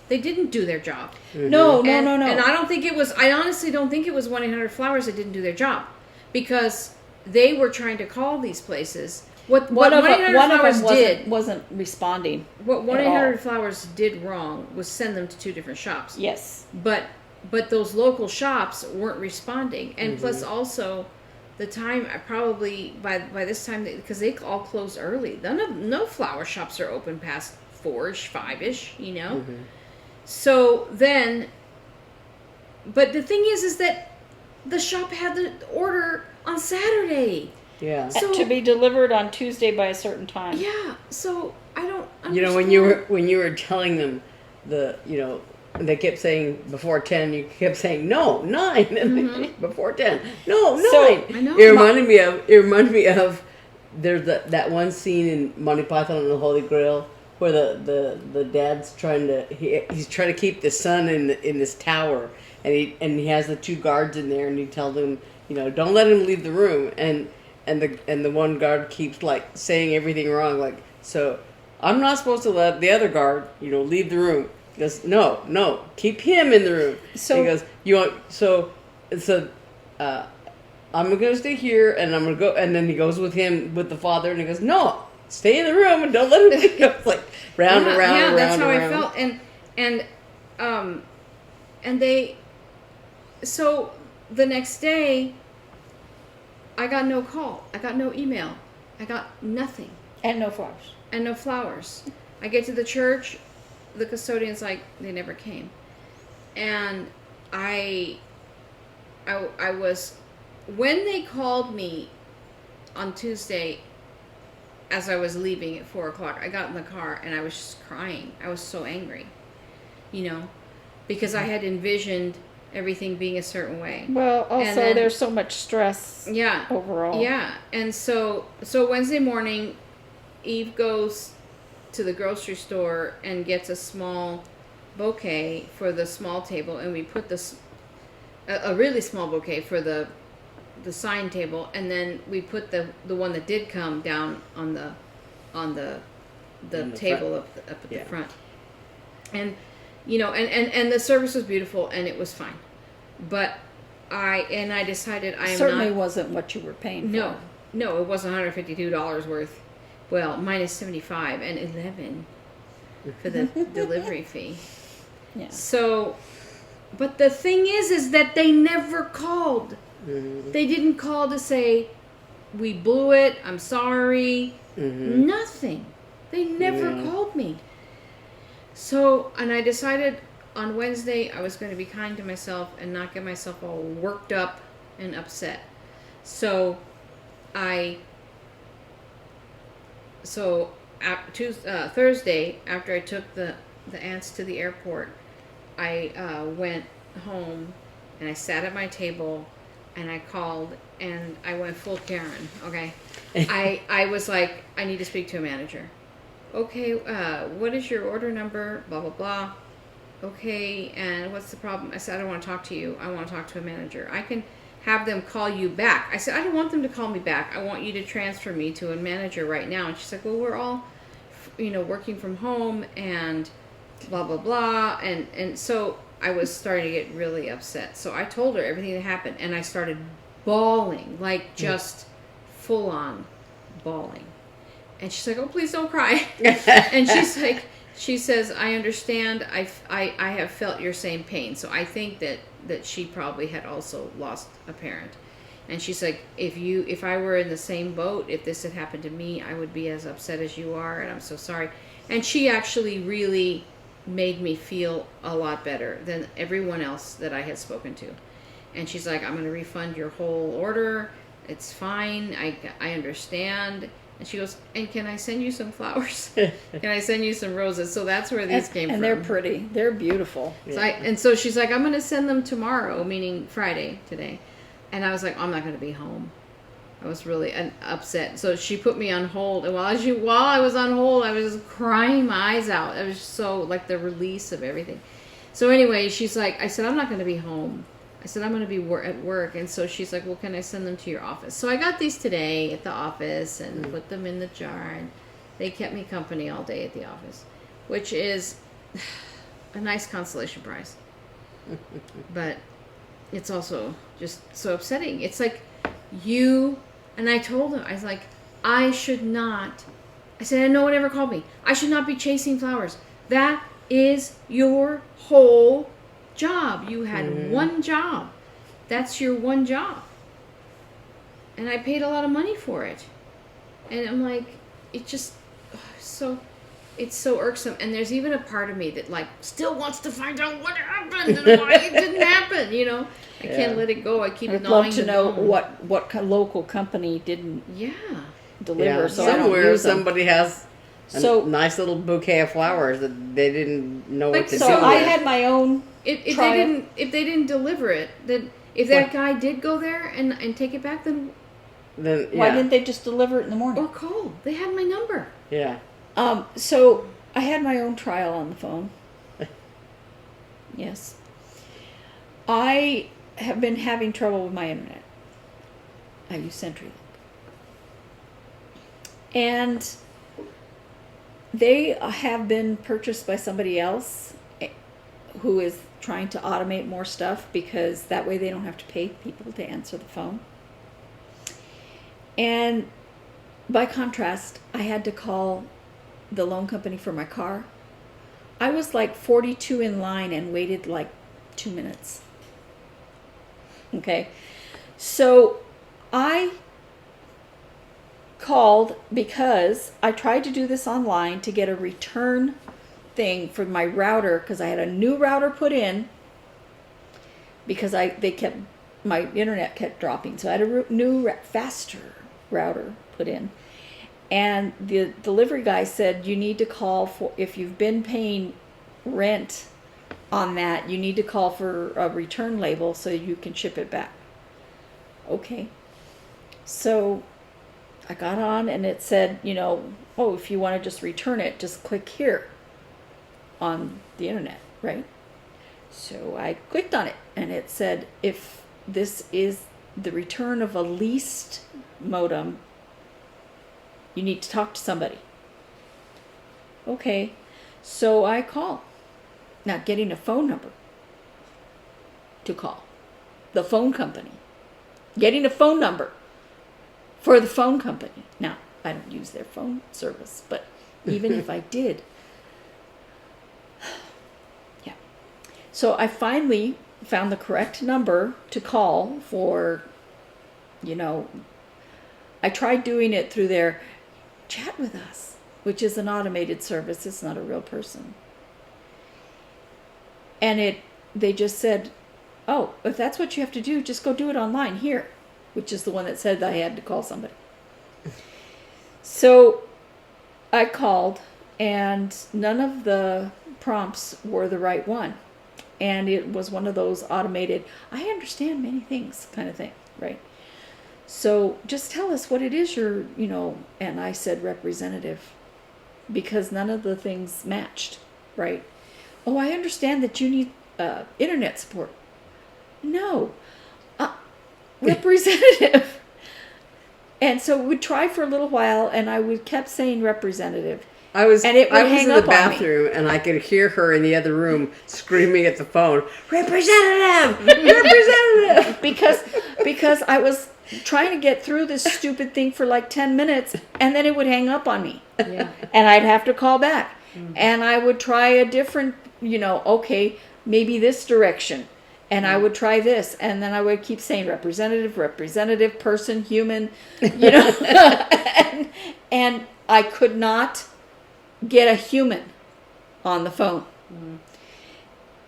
do their job. No. And I honestly don't think it was 1-800-Flowers that didn't do their job, because they were trying to call these places. What 1-800-Flowers wasn't responding. What 1-800-Flowers did wrong was send them to 2 different shops. Yes. But those local shops weren't responding, and plus also the time, probably by this time, because they all closed early. No flower shops are open past 4-ish, 5-ish. So then, but the thing is that the shop had the order on Saturday. Yeah. So, to be delivered on Tuesday by a certain time. Yeah. So I don't understand. when you were telling them they kept saying before 10, you kept saying no, 9, and before 10, no, 9. So, I know. It reminded me of there's that one scene in Monty Python and the Holy Grail, where the dad's he's trying to keep the son in this tower, and he has the 2 guards in there, and he tells them, don't let him leave the room, and the one guard keeps like saying everything wrong, like, so I'm not supposed to let the other guard leave the room. He goes, no, keep him in the room. So he goes, I'm gonna stay here, and I'm gonna go, and then he goes with the father, and he goes, no, stay in the room and don't let him leave. It's like round and round and round. That's how I felt. And they, so the next day, I got no call, I got no email, I got nothing. And no flowers. And no flowers. I get to the church, the custodian's like, they never came. And I was, when they called me on Tuesday, as I was leaving at 4 o'clock, I got in the car and I was just crying. I was so angry, because I had envisioned everything being a certain way. Well, also there's so much stress. Yeah. Overall. Yeah, and so Wednesday morning, Eve goes to the grocery store and gets a small bouquet for the small table, and we put a really small bouquet for the sign table, and then we put the one that did come down on the table up at the front. And and the service was beautiful and it was fine, but I decided I am certainly not, wasn't what you were paying for. No, it wasn't $152 worth, Well, minus 75 and 11 for the delivery fee. Yeah. So, but the thing is that they never called. They didn't call to say, we blew it, I'm sorry. Nothing. They never called me. So, and I decided on Wednesday I was going to be kind to myself and not get myself all worked up and upset. So, Thursday, after I took the aunts to the airport, I went home and I sat at my table and I called and I went full Karen. Okay, I was like, I need to speak to a manager. Okay, what is your order number? Blah blah blah. Okay, and what's the problem? I said, I don't want to talk to you. I want to talk to a manager. I can have them call you back. I said, I don't want them to call me back. I want you to transfer me to a manager right now. And she's like, well, we're all, working from home and blah, blah, blah. And so I was starting to get really upset. So I told her everything that happened. And I started bawling, like just full on bawling. And she's like, oh, please don't cry. And she says, I understand. I have felt your same pain. So I think that she probably had also lost a parent. And she's like, if I were in the same boat, if this had happened to me, I would be as upset as you are, and I'm so sorry. And she actually really made me feel a lot better than everyone else that I had spoken to. And she's like, I'm going to refund your whole order. It's fine. I understand. And she goes, and can I send you some flowers? Can I send you some roses? So that's where these came from. And they're pretty. They're beautiful. So so she's like, I'm going to send them tomorrow, meaning Friday today. And I was like, I'm not going to be home. I was really upset. So she put me on hold. And while I was on hold, I was crying my eyes out. It was so like the release of everything. So anyway, she's like, I said, I'm not going to be home. I said, I'm going to be at work. And so she's like, well, can I send them to your office? So I got these today at the office and put them in the jar. And they kept me company all day at the office, which is a nice consolation prize. But it's also just so upsetting. It's like and I told him, I was like, I should not. I said, no one ever called me. I should not be chasing flowers. That is your whole job. You had one job. That's your one job. And I paid a lot of money for it. And I'm like, it's so irksome. And there's even a part of me that like still wants to find out what happened and why it didn't happen, I can't let it go. I keep I'd gnawing love to know what local company didn't deliver. Yeah, so I don't somewhere use them. somebody has a nice little bouquet of flowers that they didn't know what to do. So I with. had my own. If they didn't deliver it, then if that guy did go there and take it back, then why didn't they just deliver it in the morning? or call? They had my number. Yeah. So I had my own trial on the phone. Yes. I have been having trouble with my internet. I use CenturyLink. And they have been purchased by somebody else who is trying to automate more stuff because that way they don't have to pay people to answer the phone. And by contrast, I had to call the loan company for my car. I was like 42 in line and waited like 2 minutes. Okay. So I called because I tried to do this online to get a return thing for my router because I had a new router put in because my internet kept dropping. So I had a new faster router put in. And the delivery guy said, you need to call for, if you've been paying rent on that, you need to call for a return label so you can ship it back. Okay. So I got on and it said, if you want to just return it, just click here on the internet, right? So I clicked on it and it said, if this is the return of a leased modem, you need to talk to somebody. Okay, so I call. Not getting a phone number to call. The phone company. Getting a phone number for the phone company. Now, I don't use their phone service, but even if I did, yeah. So I finally found the correct number to call for, I tried doing it through their Chat With Us, which is an automated service. It's not a real person. And they just said, oh, if that's what you have to do, just go do it online here, which is the one that said I had to call somebody. So I called, and none of the prompts were the right one. And it was one of those automated, I understand many things kind of thing, right? So just tell us what it is and I said representative, because none of the things matched, right? Oh, I understand that you need internet support. No, representative. And so we would try for a little while, and I would kept saying representative. I was in the bathroom, and I could hear her in the other room screaming at the phone, "Representative, representative!" because I was trying to get through this stupid thing for like 10 minutes, and then it would hang up on me, Yeah. and I'd have to call back, and I would try a different, okay, maybe this direction. And I would try this, and then I would keep saying representative, person, human, and I could not get a human on the phone.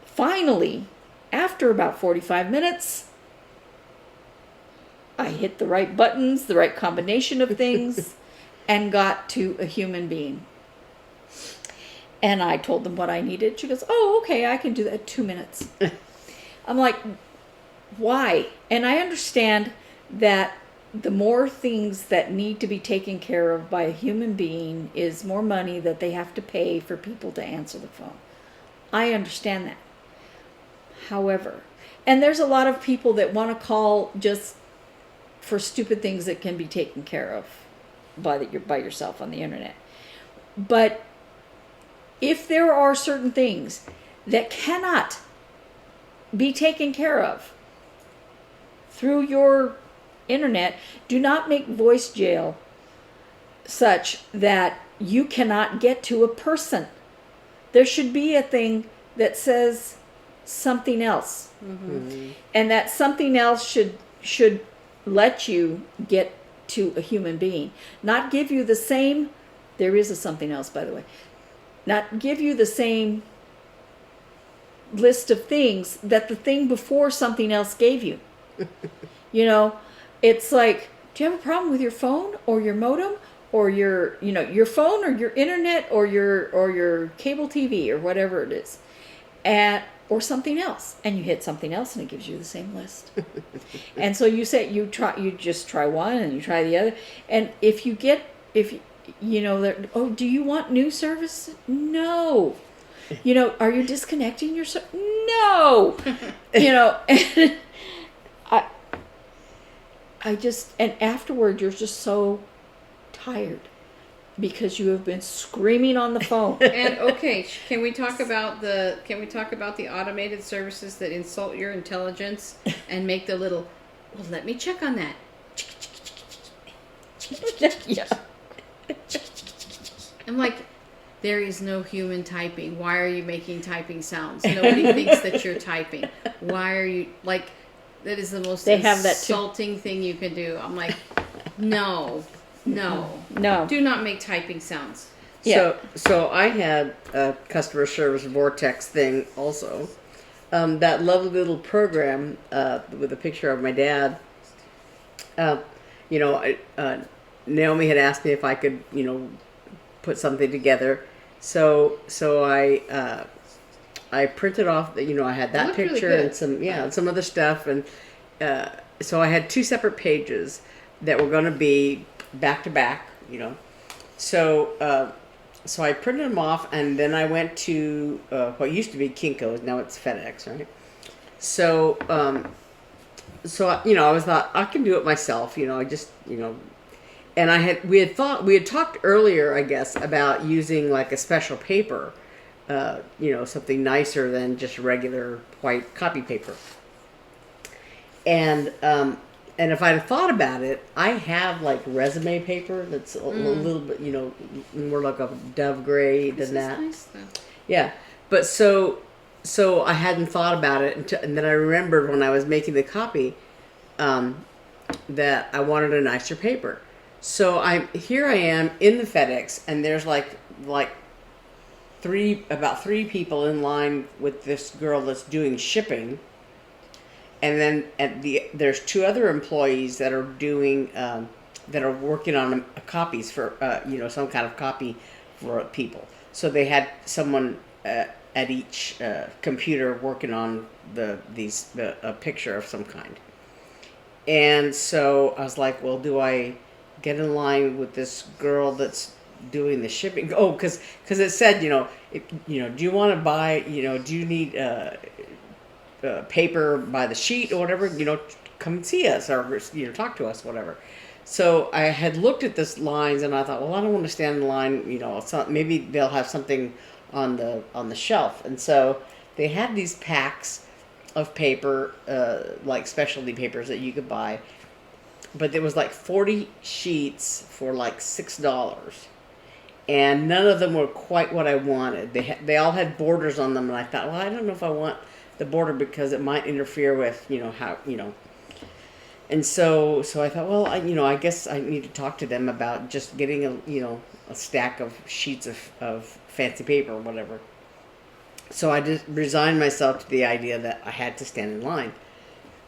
Finally, after about 45 minutes, I hit the right buttons, the right combination of things, and got to a human being. And I told them what I needed. She goes, oh, okay, I can do that in 2 minutes. I'm like, why? And I understand that the more things that need to be taken care of by a human being is more money that they have to pay for people to answer the phone. I understand that. However, and there's a lot of people that want to call just for stupid things that can be taken care of by yourself on the internet. But if there are certain things that cannot be taken care of through your internet, do not make voice jail such that you cannot get to a person. There should be a thing that says something else. Mm-hmm. And that something else should let you get to a human being. Not give you the same, there is a something else, by the way, not give you the same list of things that the thing before something else gave you. It's like, do you have a problem with your phone or your modem or your phone or your internet or your cable TV or whatever it is, or something else, and you hit something else and it gives you the same list. And so you just try one and you try the other, and do you want new service? No. Are you disconnecting your service? No. And and afterward you're just so tired because you have been screaming on the phone. And okay, can we talk about the automated services that insult your intelligence and make the little, well, let me check on that. Yeah. I'm like, there is no human typing. Why are you making typing sounds? Nobody thinks that you're typing. Why are you, like, that is the most insulting thing you can do. I'm like, no. Do not make typing sounds. Yeah. So I had a customer service vortex thing also. That lovely little program with a picture of my dad. Naomi had asked me if I could, put something together. So I printed off, I had that picture really and some other stuff, and so I had 2 separate pages that were going to be back to back, So I printed them off, and then I went to what used to be Kinko's, now it's FedEx, right? So I was thought I can do it myself, and we had talked earlier, I guess, about using like a special paper, something nicer than just regular white copy paper. And and if I'd thought about it, I have like resume paper that's a little bit, you know, more like a dove gray than that. Nice though. Yeah, but so I hadn't thought about it until, and then I remembered when I was making the copy that I wanted a nicer paper. So here I am in the FedEx, and there's like about three people in line with this girl that's doing shipping. And then there's two other employees that are doing that are working on copies for you know, some kind of copy for people. So they had someone at each computer working on a picture of some kind. And so I was like, well, do I get in line with this girl that's doing the shipping? Oh, because it said, you know, do you want to buy, you know, do you need paper by the sheet or whatever, you know, come and see us, or, you know, talk to us, whatever. So I had looked at this lines, and I thought, well, I don't want to stand in line, you know, maybe they'll have something on the shelf. And so they had these packs of paper, like specialty papers that you could buy, but there was like 40 sheets for like $6, and none of them were quite what I wanted. They all had borders on them, and I thought, well, I don't know if I want the border because it might interfere with, you know, how, you know. And so I thought, well, I guess I need to talk to them about just getting a stack of sheets of fancy paper or whatever. So I just resigned myself to the idea that I had to stand in line.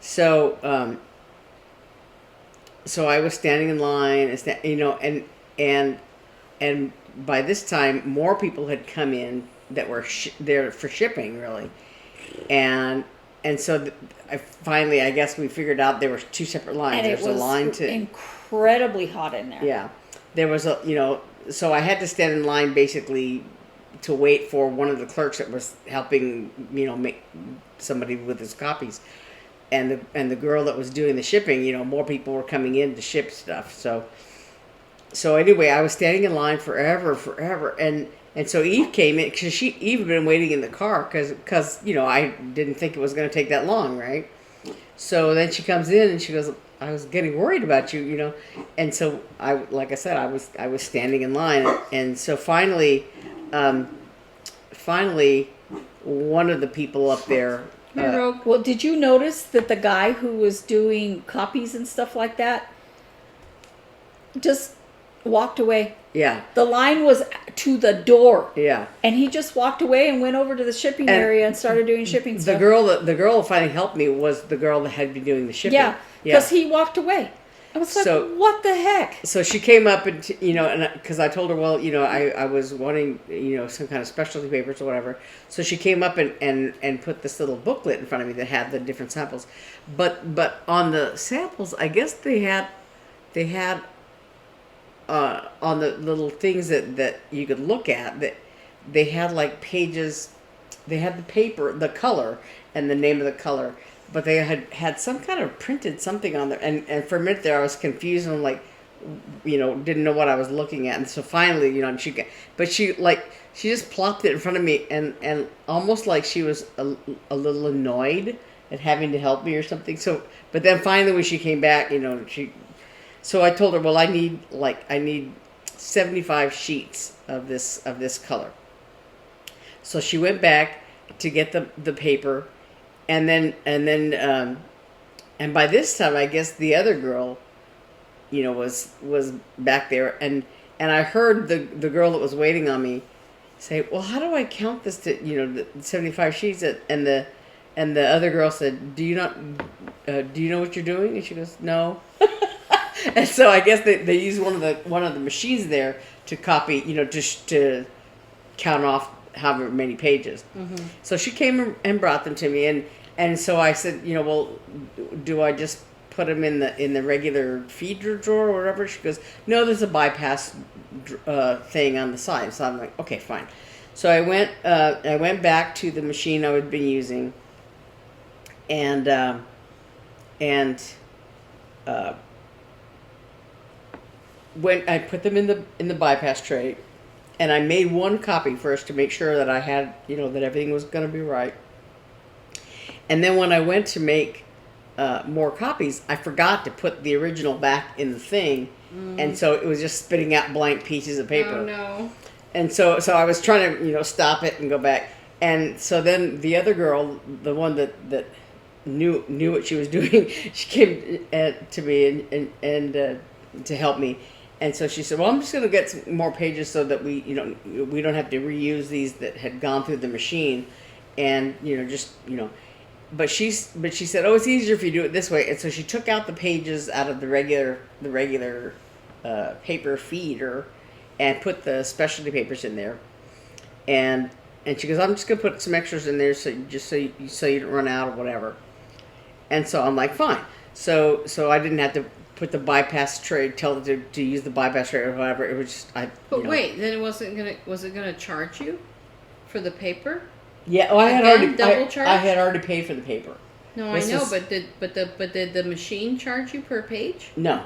So I was standing in line, and by this time more people had come in that were there for shipping, really. And so I guess we figured out there were two separate lines. And There's a line to incredibly hot in there. Yeah, there was so I had to stand in line basically to wait for one of the clerks that was helping, you know, make somebody with his copies, and the girl that was doing the shipping. You know, more people were coming in to ship stuff. So anyway, I was standing in line forever, and so Eve came in, because Eve had been waiting in the car, because you know, I didn't think it was going to take that long, right? So then she comes in and she goes, I was getting worried about you, you know. And so like I said, I was standing in line, and so finally, one of the people up there. Well, did you notice that the guy who was doing copies and stuff like that just walked away? Yeah. The line was to the door. Yeah. And he just walked away and went over to the shipping area and started doing shipping stuff. The girl that finally helped me was the girl that had been doing the shipping. Yeah. Because he walked away. I was like, what the heck? So she came up and, you know, and because I told her, well, you know, I was wanting, you know, some kind of specialty papers or whatever. So she came up and put this little booklet in front of me that had the different samples. But on the samples, I guess they had on the little things that you could look at, that they had like pages, they had the paper, the color, and the name of the color, but they had some kind of printed something on there, and for a minute there I was confused, and I'm like, you know, didn't know what I was looking at. And so finally, you know, she just plopped it in front of me, and almost like she was a little annoyed at having to help me or something. So, but then finally when she came back, you know, so I told her, well, I need 75 sheets of this color. So she went back to get the paper, and by this time, I guess the other girl, you know, was back there, and I heard the girl that was waiting on me say, well, how do I count this to, you know, the 75 sheets? And the other girl said, do you know what you're doing? And she goes, no. And so I guess they use one of the machines there to copy, you know, just to count off however many pages. Mm-hmm. So she came and brought them to me, and so I said, you know, well, do I just put them in the regular feeder drawer or whatever? She goes, no, there's a bypass thing on the side. So I'm like, okay, fine. So I went back to the machine I had been using, and when I put them in the bypass tray, and I made one copy first to make sure that I had, you know, that everything was going to be right. And then when I went to make more copies, I forgot to put the original back in the thing, and so it was just spitting out blank pieces of paper. Oh no. And so I was trying to stop it and go back. And so then the other girl, the one that knew what she was doing, she came to me and to help me. And so she said, "Well, I'm just going to get some more pages so that we don't have to reuse these that had gone through the machine, and But she said, "Oh, it's easier if you do it this way." And so she took out the pages out of the regular paper feeder, and put the specialty papers in there, and she goes, "I'm just gonna put some extras in there so you don't run out or whatever." And so I'm like, "Fine." So I didn't have to put the bypass tray, tell it to use the bypass tray or whatever. It was just But wait, then was it gonna charge you for the paper? Yeah, well, I had already paid for the paper. No, I know, but did the machine charge you per page? No.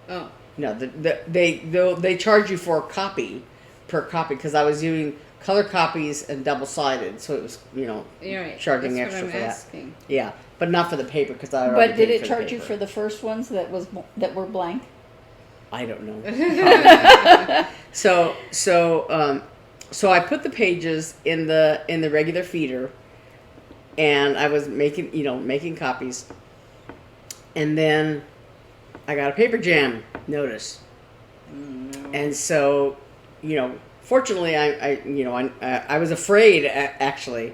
Oh. No, they charge you for a copy, per copy, because I was using color copies and double-sided, so it was, Right. charging That's extra what for I'm that. asking. Yeah, but not for the paper, because I already But did paid it for charge the you paper. for the first ones that were blank? I don't know. So I put the pages in the regular feeder, and I was making copies, and then I got a paper jam notice, and so fortunately I was afraid actually,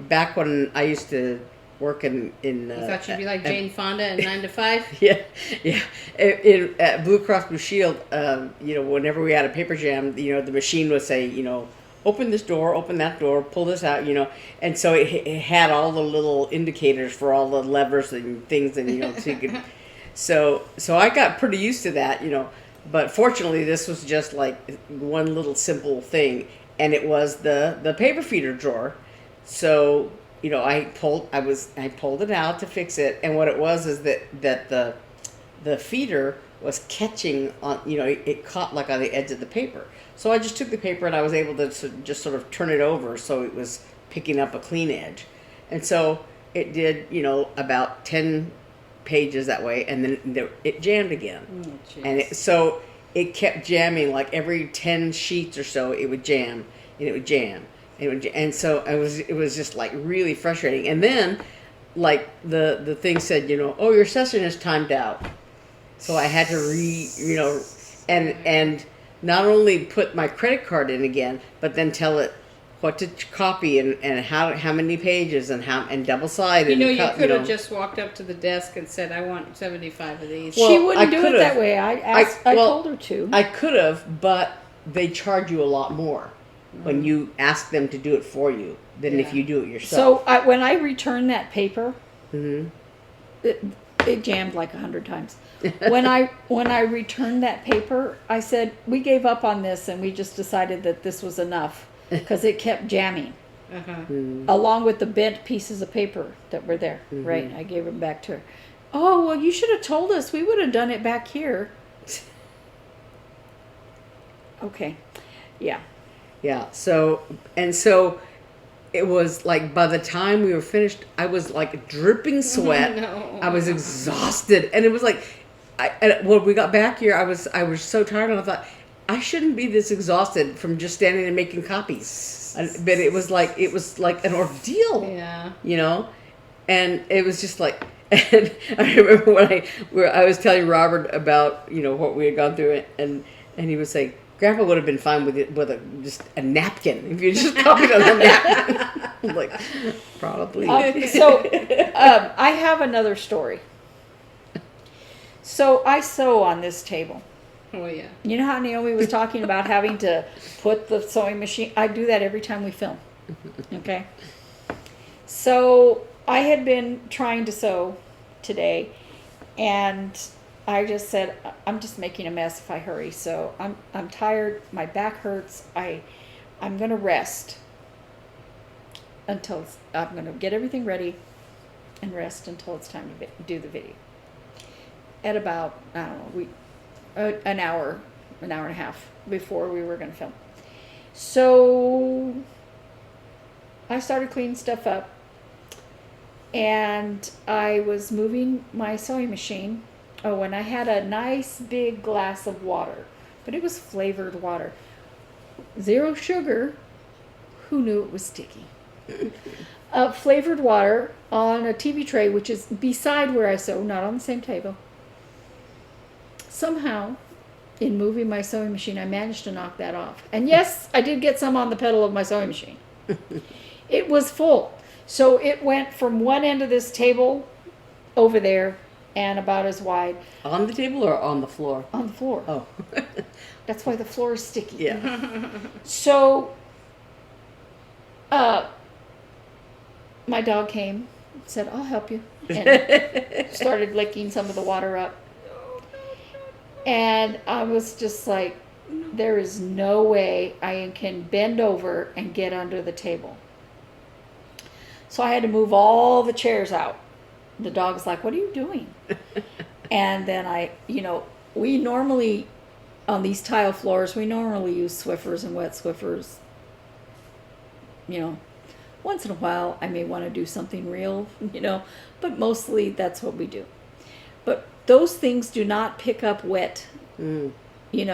back when I used to work in You thought you'd be like Jane Fonda in 9 to 5? yeah. At Blue Cross Blue Shield, whenever we had a paper jam, the machine would say, open this door, open that door, pull this out, and so it had all the little indicators for all the levers and things, and so you could. So I got pretty used to that, but fortunately this was just like one little simple thing, and it was the paper feeder drawer. So I pulled it out to fix it, and what it was is that the feeder was catching on, it caught like on the edge of the paper. So I just took the paper and I was able to just sort of turn it over so it was picking up a clean edge, and so it did about 10 pages that way, and then it jammed again. And so it kept jamming, like every 10 sheets or so it would jam, and it would jam. And so it was just like really frustrating. And then like the thing said, "Oh, your session is timed out." So I had to and not only put my credit card in again, but then tell it what to copy and how many pages and double sided. You could have just walked up to the desk and said, "I want 75 of these." Well, she wouldn't do it that way. I told her to. I could have, but they charge you a lot more when you ask them to do it for you than if you do it yourself. So when I returned that paper, Mm-hmm. it jammed like 100 times. When I returned that paper, I said, "We gave up on this and we just decided that this was enough," because it kept jamming. Along with the bent pieces of paper that were there. Right, I gave them back to her. "Oh, well, you should have told us. We would have done it back here." Okay, yeah. Yeah, so it was like by the time we were finished, I was like dripping sweat. No. I was exhausted, and it was like, when we got back here, I was so tired, and I thought I shouldn't be this exhausted from just standing and making copies. But it was like an ordeal. Yeah. And it was just like. And I remember when I was telling Robert about what we had gone through, and he was saying, "Grandpa would have been fine with just a napkin if you just copied on a napkin." I'm like, probably. I have another story. So I sew on this table. Oh yeah. You know how Naomi was talking about having to put the sewing machine? I do that every time we film. Okay. So I had been trying to sew today, and I just said, "I'm just making a mess if I hurry." So I'm tired. My back hurts. I'm gonna rest until I'm gonna get everything ready and rest until it's time to do the video. At about an hour and a half before we were gonna film. So I started cleaning stuff up, and I was moving my sewing machine. Oh, and I had a nice big glass of water, but it was flavored water. 0 sugar. Who knew it was sticky? Flavored water on a TV tray, which is beside where I sew, not on the same table. Somehow, in moving my sewing machine, I managed to knock that off. And yes, I did get some on the pedal of my sewing machine. It was full. So it went from one end of this table over there and about as wide. On the table or on the floor? On the floor. Oh. That's why the floor is sticky. Yeah. So, my dog came, said, I'll help you, and started licking some of the water up. And I was just like, there is no way I can bend over and get under the table. So I had to move all the chairs out. The dog's like, what are you doing? And then we normally, on these tile floors, we normally use Swiffers and wet Swiffers. Once in a while I may want to do something real, but mostly that's what we do. But those things do not pick up wet. They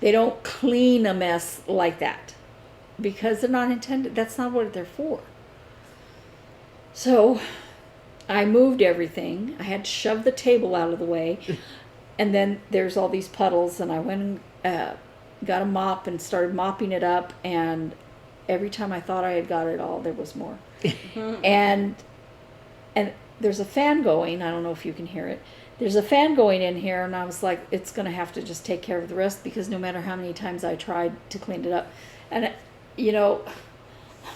don't clean a mess like that because they're not intended. That's not what they're for. So I moved everything. I had to shove the table out of the way. And then there's all these puddles, and I went and got a mop and started mopping it up, and every time I thought I had got it all, there was more. and there's a fan going. I don't know if you can hear it. There's a fan going in here, and I was like, it's going to have to just take care of the rest, because no matter how many times I tried to clean it up. And, I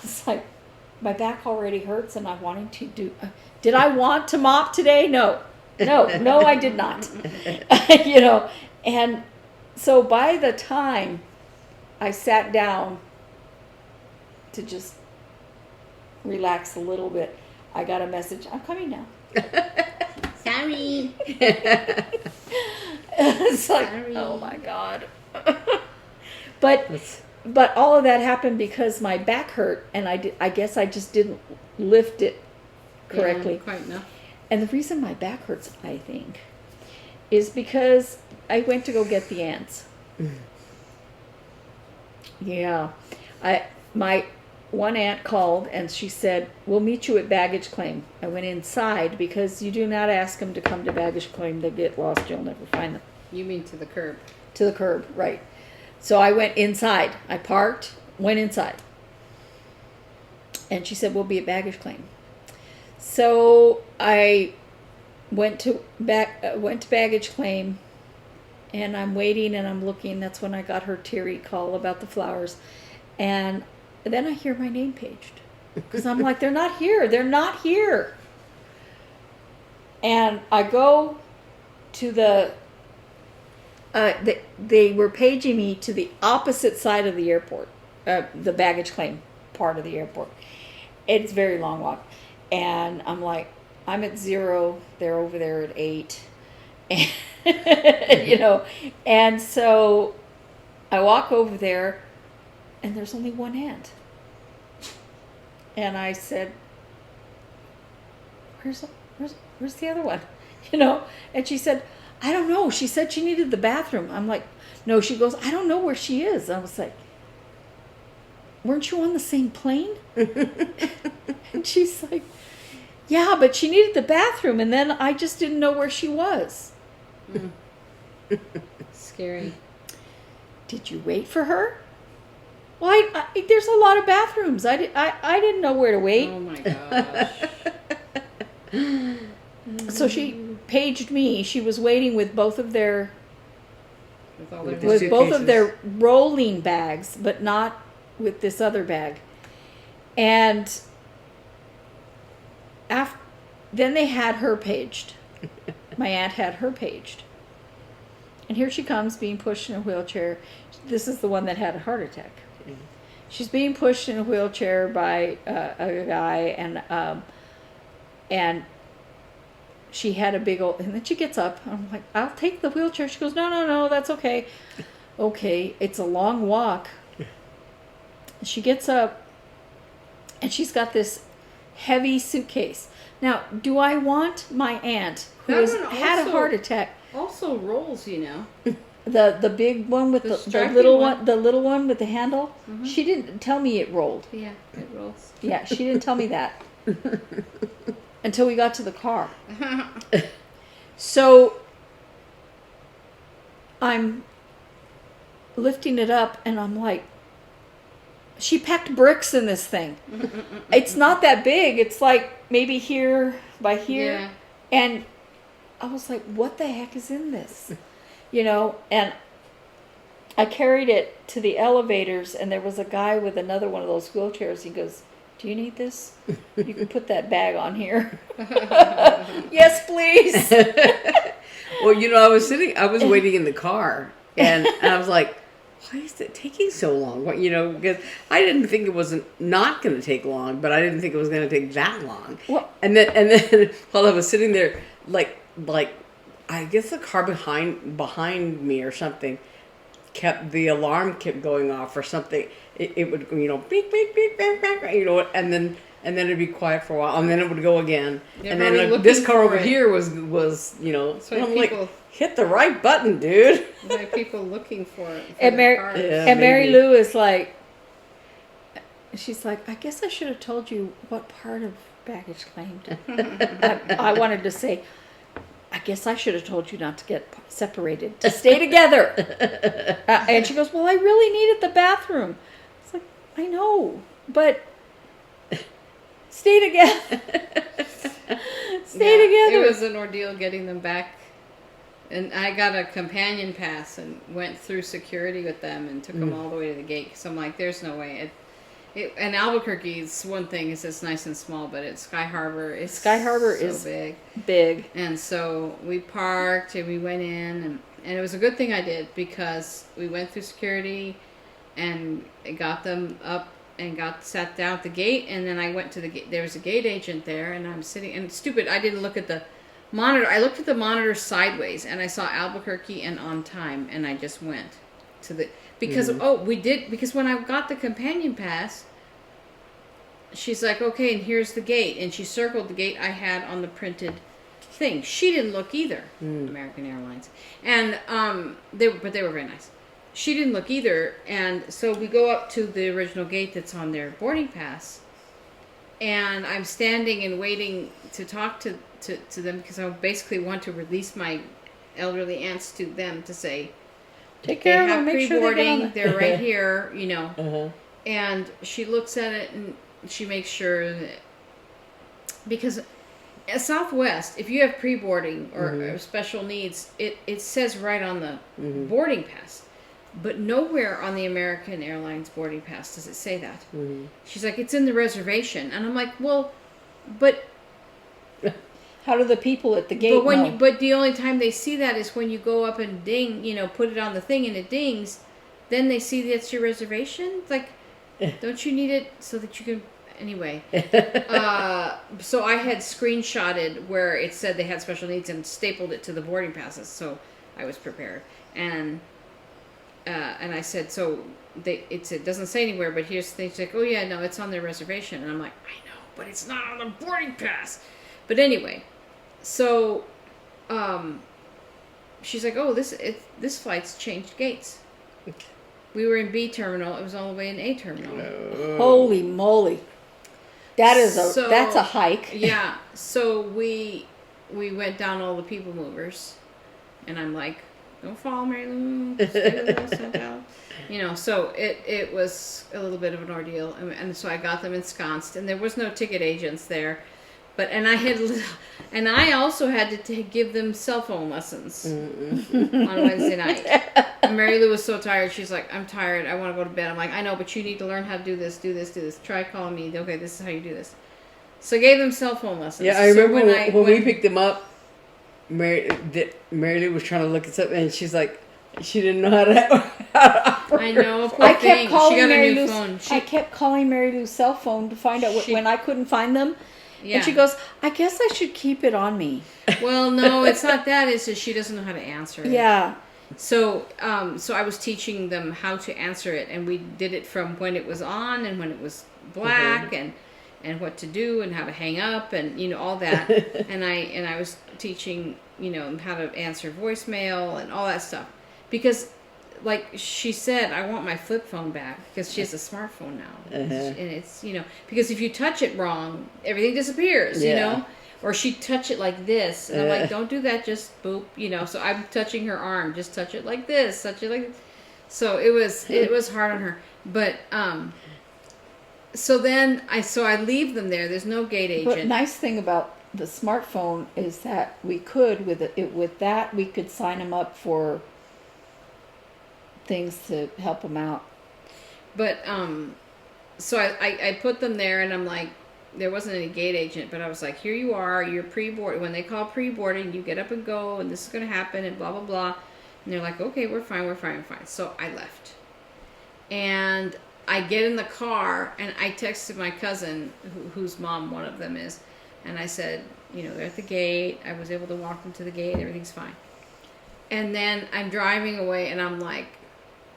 was like, my back already hurts, and I'm wanting to do... did I want to mop today? No, I did not. And so by the time I sat down to just relax a little bit, I got a message, I'm coming now. Sorry. It's like, Sorry. Oh my God. But all of that happened because my back hurt, and I guess I just didn't lift it correctly. Yeah, quite enough. And the reason my back hurts, I think, is because I went to go get the ants. Yeah. My one aunt called, and she said, we'll meet you at baggage claim. I went inside, because you do not ask them to come to baggage claim. They get lost. You'll never find them. You mean to the curb? To the curb, right. So I went inside. I parked, went inside. And she said, we'll be at baggage claim. So I went to baggage claim, and I'm waiting and I'm looking. That's when I got her teary call about the flowers. And then I hear my name paged, because I'm like, they're not here. They're not here. And I go to they were paging me to the opposite side of the airport, the baggage claim part of the airport. It's a very long walk. And I'm like, I'm at 0. They're over there at 8. And, and so I walk over there, and there's only one ant. And I said, where's the other one? And she said, I don't know. She said she needed the bathroom. I'm like, no. She goes, I don't know where she is. I was like, weren't you on the same plane? And she's like, yeah, but she needed the bathroom, and then I just didn't know where she was. Scary. Did you wait for her? Well, I there's a lot of bathrooms. I didn't know where to wait. Oh my gosh. So she paged me. She was waiting with both of their With all their With both of their rolling bags, but not with this other bag. And then they had her paged. My aunt had her paged. And here she comes, being pushed in a wheelchair. This is the one that had a heart attack. She's being pushed in a wheelchair by a guy, and she had a big old, and then she gets up. I'm like, I'll take the wheelchair. She goes, no, that's okay. Okay, it's a long walk. She gets up, and she's got this heavy suitcase. Now, do I want my aunt who That has one had a also- heart attack? Also rolls, you know. The big one with The the stripy little one. one, the little one with the handle. Mhm. She didn't tell me it rolled. Yeah, it rolls. Yeah, she didn't tell me that until we got to the car. So I'm lifting it up, and I'm like, she packed bricks in this thing. It's not that big. It's like maybe here by here. Yeah. And I was like, what the heck is in this? You know, and I carried it to the elevators, and there was a guy with another one of those wheelchairs. He goes, do you need this? You can put that bag on here. Yes, please. Well, you know, I was waiting in the car, and I was like, why is it taking so long? What, you know, because I didn't think it wasn't not going to take long, but I didn't think it was going to take that long. Well, And then while I was sitting there, like I guess the car behind me or something the alarm kept going off or something. It would, you know, beep beep beep beep beep, you know, and then it'd be quiet for a while, and then it would go again. They're and then probably like, this looking car for over it. here was you know, That's why and I'm people- like, hit the right button, dude. Like people looking for it. For And their cars. Yeah. and Mary maybe. Lou is like, she's like, I guess I should have told you what part of baggage claimed. I wanted to say, I guess I should have told you not to get separated, to stay together. And she goes, well, I really needed the bathroom. It's like, I know, but stay together. Stay together. It was an ordeal getting them back. And I got a companion pass and went through security with them and took them all the way to the gate. Because I'm like, there's no way. And Albuquerque's one thing is it's nice and small, but at Sky Harbor, Sky Harbor so is big. big. And so we parked and we went in, and it was a good thing I did because we went through security and got them up and sat down at the gate, and then I went to the gate. There was a gate agent there, and I'm sitting, and stupid, I didn't look at the monitor. I looked at the monitor sideways, and I saw Albuquerque and on time, and I just went to the, because, because when I got the companion pass, she's like, okay, and here's the gate, and she circled the gate I had on the printed thing. She didn't look either, American Airlines, and they were very nice. She didn't look either, and so we go up to the original gate that's on their boarding pass, and I'm standing and waiting to talk to them because I basically want to release my elderly aunts to them to say, Take they care of have them. Make sure they get on pre-boarding, the... they're right here, you know. Uh-huh. And she looks at it and she makes sure that, because at Southwest, if you have pre-boarding or special needs, it says right on the boarding pass. But nowhere on the American Airlines boarding pass does it say that. She's like, it's in the reservation. And I'm like, well, but How do the people at the gate know? but the only time they see that is when you go up and ding, you know, put it on the thing and it dings. Then they see that's your reservation. It's like, don't you need it so that you can... Anyway, so I had screenshotted where it said they had special needs and stapled it to the boarding passes, so I was prepared. And I said, so it doesn't say anywhere, but here's the thing. She's like, oh yeah, no, it's on their reservation. And I'm like, I know, but it's not on the boarding pass. But anyway, so she's like, oh, this flight's changed gates. We were in B terminal. It was all the way in A terminal. Holy moly. That's a hike. Yeah. So we went down all the people movers, and I'm like, don't fall, Mary Lou. Stay with us, don't go. You know, so it was a little bit of an ordeal, and so I got them ensconced, and there was no ticket agents there, and I also had to give them cell phone lessons on Wednesday night. And Mary Lou was so tired. She's like, I'm tired. I want to go to bed. I'm like, I know, but you need to learn how to do this. Try calling me. Okay, this is how you do this. So I gave them cell phone lessons. Yeah, I remember when we picked them up, Mary Lou was trying to look at something, and she's like, she didn't know how to I know, poor I thing. kept calling She got Mary a new Lou's. phone. I kept calling Mary Lou's cell phone to find out when I couldn't find them. Yeah. And she goes, I guess I should keep it on me. Well, no, it's not that. It's just she doesn't know how to answer it. Yeah. So I was teaching them how to answer it, and we did it from when it was on and when it was black, and and what to do and how to hang up and all that. and I was teaching how to answer voicemail and all that stuff, because like she said, I want my flip phone back, because she has a smartphone now. And it's because if you touch it wrong, everything disappears. Or she'd touch it like this, and I'm like, don't do that, just boop. So I'm touching her arm, just touch it like this, touch it like this. So it was hard on her, but so then I leave them there. There's no gate agent. But nice thing about the smartphone is that we could with that we could sign them up for things to help them out. But so I put them there, and I'm like, there wasn't any gate agent, but I was like, here you are, you're pre-board. When they call pre-boarding, you get up and go, and this is going to happen, and blah blah blah. And they're like, okay, we're fine. So I left, and I get in the car, and I texted my cousin, whose mom one of them is, and I said, they're at the gate. I was able to walk them to the gate. Everything's fine. And then I'm driving away, and I'm like,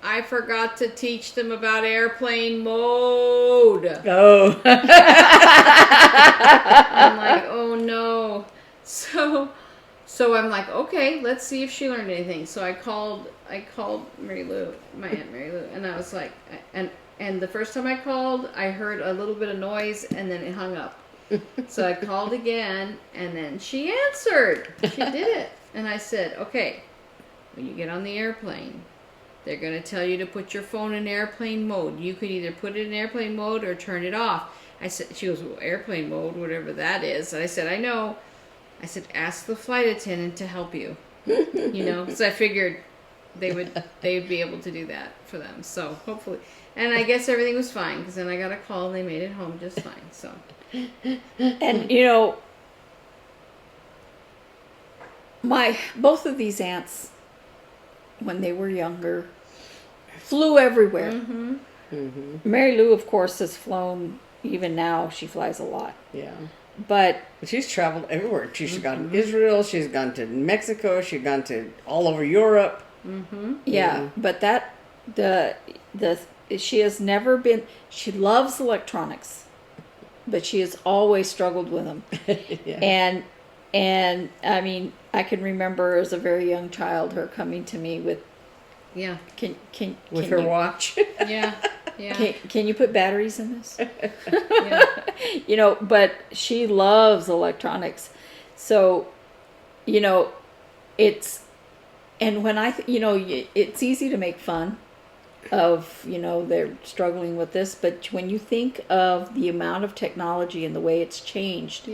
I forgot to teach them about airplane mode. Oh. I'm like, oh no. So I'm like, okay, let's see if she learned anything. So I called Mary Lou, my Aunt Mary Lou, and I was like, and the first time I called, I heard a little bit of noise, and then it hung up. So I called again, and then she answered. She did it. And I said, okay, when you get on the airplane, they're going to tell you to put your phone in airplane mode. You can either put it in airplane mode or turn it off. She goes, well, airplane mode, whatever that is. And I said, I know. I said, ask the flight attendant to help you. So I figured they would be able to do that for them. So hopefully, and I guess everything was fine, because then I got a call and they made it home just fine. So, and both of these aunts, when they were younger, flew everywhere. Mm-hmm. Mm-hmm. Mary Lou, of course, has flown. Even now, she flies a lot. Yeah. But she's traveled everywhere. She's gone to Israel. She's gone to Mexico. She's gone to all over Europe. Mm-hmm. Yeah, but she has never been. She loves electronics, but she has always struggled with them. Yeah. And I mean, I can remember as a very young child her coming to me with, can her watch. Yeah. Can you put batteries in this? Yeah. But she loves electronics. So, it's, and when it's easy to make fun of, they're struggling with this, but when you think of the amount of technology and the way it's changed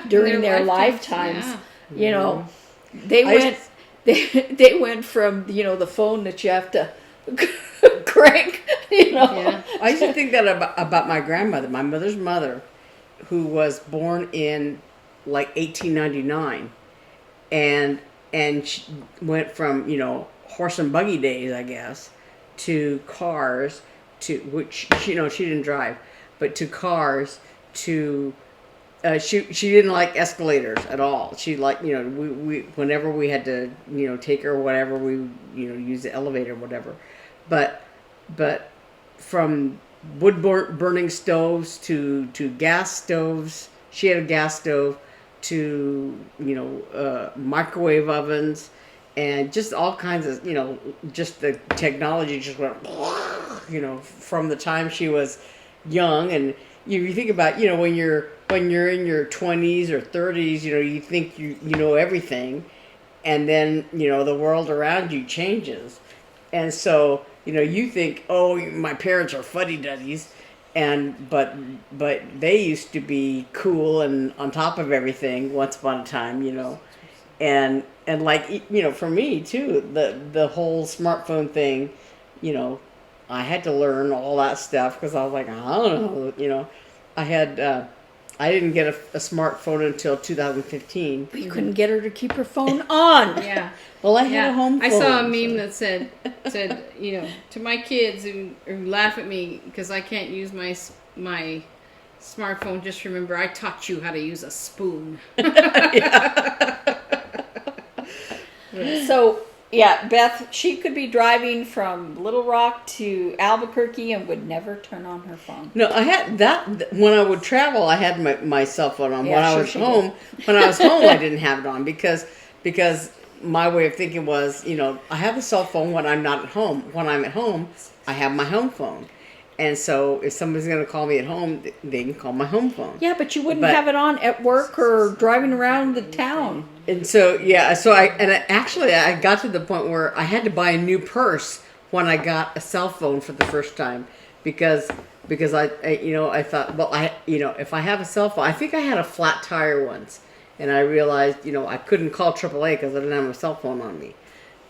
during their lifetimes, they went from, the phone that you have to crank, Yeah. I used to think that about my grandmother, my mother's mother, who was born in like 1899, and she went from horse and buggy days, I guess, to cars, to which she didn't drive, but to cars, to she didn't like escalators at all. She liked we whenever we had to take her or whatever, we use the elevator or whatever, but from wood burning stoves to gas stoves. She had a gas stove, to microwave ovens, and just all kinds of just the technology just went from the time she was young. And you think about when you're in your 20s or 30s, you think you know everything, and then the world around you changes, and so you think, oh, my parents are fuddy-duddies, but they used to be cool and on top of everything once upon a time, and like for me too, the whole smartphone thing, I had to learn all that stuff, because I was like, I don't know, I didn't get a smartphone until 2015. But you couldn't get her to keep her phone on. Yeah. Well, I had a home phone. I saw a meme that said, to my kids who laugh at me because I can't use my smartphone, just remember I taught you how to use a spoon. So Yeah, Beth, she could be driving from Little Rock to Albuquerque and would never turn on her phone. No, I had that when I would travel. I had my cell phone on. Yeah, When I sure was she home, I didn't have it on because my way of thinking was, I have a cell phone when I'm not at home. When I'm at home, I have my home phone, and so if somebody's going to call me at home, they can call my home phone. Yeah, but you wouldn't have it on at work or driving around the town. And so I got to the point where I had to buy a new purse when I got a cell phone for the first time because I thought, well, if I have a cell phone, I think I had a flat tire once, and I realized I couldn't call AAA because I didn't have a cell phone on me,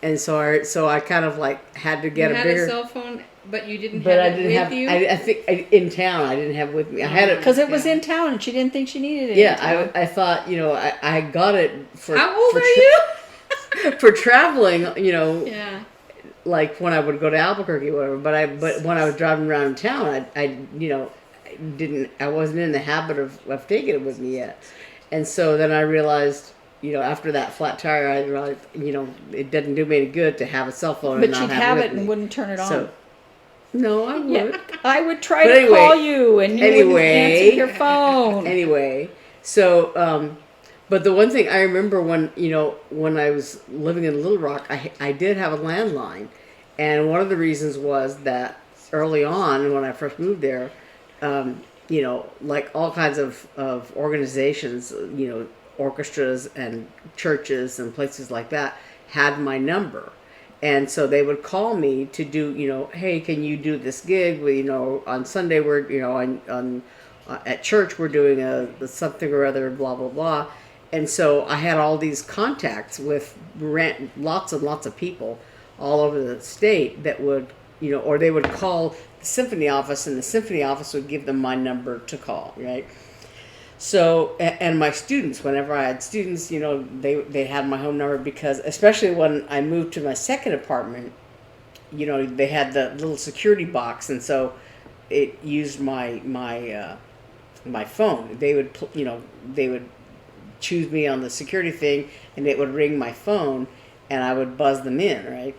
and so I kind of like had to get you a had bigger. a cell phone, but you didn't But have I it didn't with have. you. I think in town I didn't have it with me. I had it Because it was in town and she didn't think she needed it. Yeah, I thought I got it for. How old for are you? For traveling, Yeah. like when I would go to Albuquerque or whatever. But when I was driving around town, I wasn't in the habit of taking it with me yet. And so then I realized, after that flat tire, I realized, it doesn't do me any good to have a cell phone But and not she'd have have it it with and me. wouldn't turn it on. So, no, I would. Yeah, I would try But to anyway- call you and you wouldn't answer your phone. Anyway, so but the one thing I remember when I was living in Little Rock, I did have a landline, and one of the reasons was that early on when I first moved there, like all kinds of organizations, orchestras and churches and places like that had my number. And so they would call me to do, hey, can you do this gig? On Sunday we're, at church we're doing a something or other, blah, blah, blah. And so I had all these contacts with lots and lots of people all over the state that would, or they would call the symphony office and the symphony office would give them my number to call, right? So, and my students, whenever I had students, they had my home number because, especially when I moved to my second apartment, they had the little security box, and so it used my phone. They would choose me on the security thing, and it would ring my phone, and I would buzz them in, right?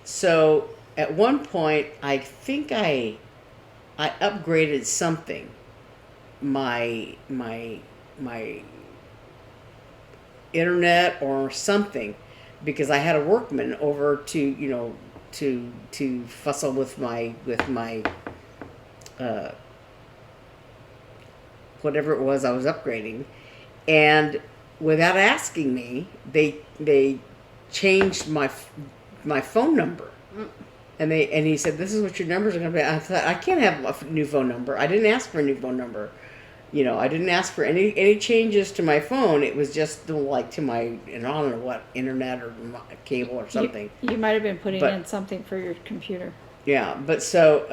So at one point, I think I upgraded something. My internet or something, because I had a workman over to to fussle with my whatever it was I was upgrading, and without asking me, they changed my phone number. And he said, "This is what your numbers are going to be." I thought, I can't have a new phone number. I didn't ask for a new phone number. I didn't ask for any changes to my phone. It was just like to my, I don't know what, internet or cable or something. You might have been putting in something for your computer. Yeah, but so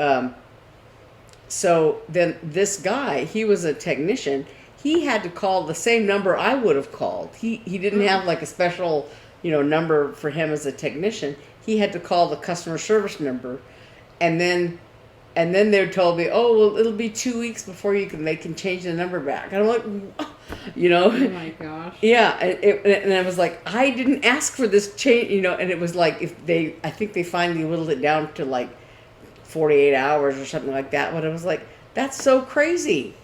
then this guy, he was a technician. He had to call the same number I would have called. He didn't have like a special number for him as a technician. He had to call the customer service number, and then they told me, "Oh, well, it'll be 2 weeks before they can change the number back." And I'm like, Oh my gosh. Yeah, and I was like, I didn't ask for this change, And it was like I think they finally whittled it down to like 48 hours or something like that. But I was like, that's so crazy.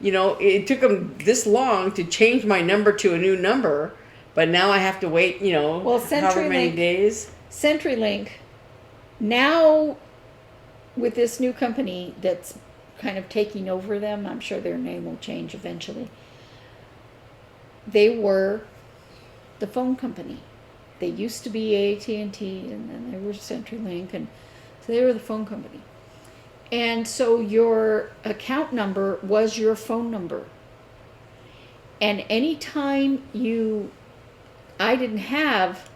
It took them this long to change my number to a new number, but now I have to wait, however many days. CenturyLink, now with this new company that's kind of taking over them, I'm sure their name will change eventually. They were the phone company. They used to be AT&T, and then they were CenturyLink, and so they were the phone company. And so your account number was your phone number. And anytime I didn't have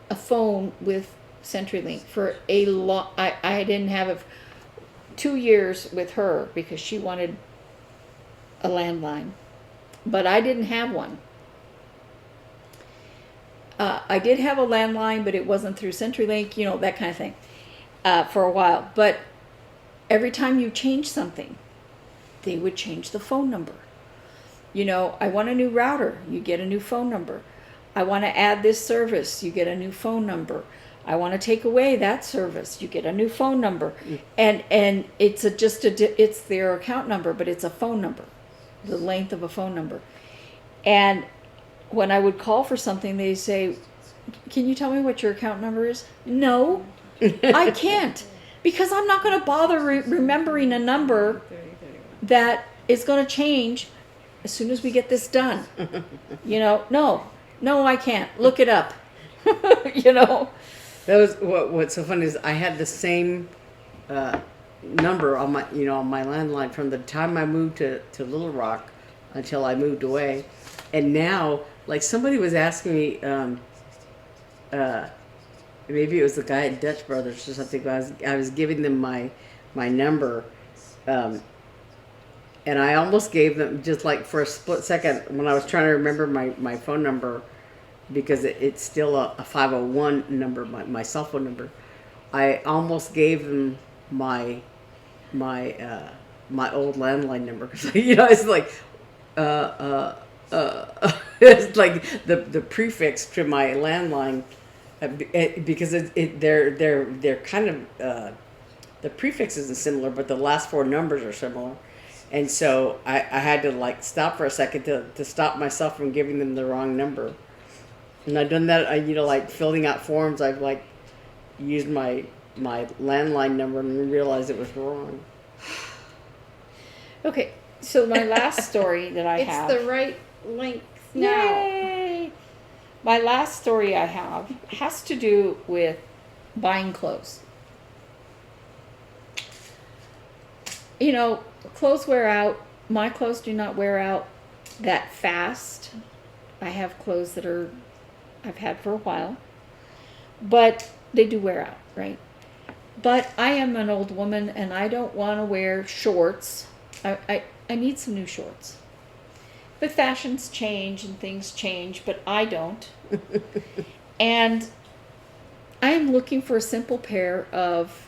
a phone with CenturyLink for a long. I didn't have it 2 years with her because she wanted a landline, but I didn't have one. I did have a landline, but it wasn't through CenturyLink, that kind of thing, for a while. But every time you change something, they would change the phone number. I want a new router. You get a new phone number. I want to add this service, you get a new phone number. I want to take away that service, you get a new phone number. And it's it's their account number, but it's a phone number, the length of a phone number. And when I would call for something, they say, can you tell me what your account number is? No, I can't, because I'm not going to bother remembering a number that is going to change as soon as we get this done. No, I can't. Look it up. That was what's so funny is I had the same number on my on my landline from the time I moved to Little Rock until I moved away, and now like somebody was asking me, maybe it was the guy at Dutch Brothers or something. But I was giving them my number, and I almost gave them, just like for a split second when I was trying to remember my phone number, because it's still a 501 number, my cell phone number. I almost gave them my old landline number, because it's like it's like the prefix to my landline, because they're kind of the prefix isn't similar, but the last four numbers are similar. And so I had to like stop for a second to stop myself from giving them the wrong number. And I've done that, like filling out forms, I've like used my landline number and realized it was wrong. Okay, so my last story that I have. It's the right length now. Yay! My last story I have has to do with buying clothes. Clothes wear out. My clothes do not wear out that fast. I have clothes that I've had for a while, but they do wear out, right? But I am an old woman and I don't want to wear shorts. I need some new shorts. But fashions change and things change, but I don't. And I am looking for a simple pair of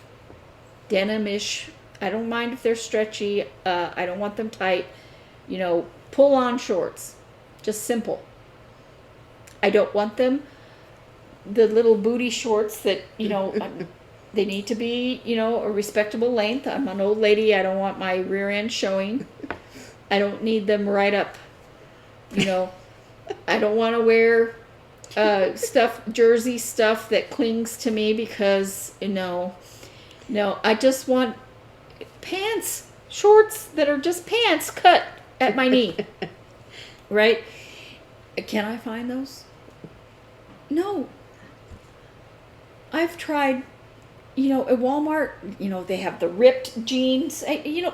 denim-ish. I don't mind if they're stretchy. I don't want them tight. Pull-on shorts. Just simple. I don't want them the little booty shorts that, they need to be, a respectable length. I'm an old lady. I don't want my rear end showing. I don't need them right up. I don't want to wear jersey stuff that clings to me, because, no, I just want pants, shorts that are just pants cut at my knee. Right? Can I find those? No. I've tried, at Walmart, they have the ripped jeans.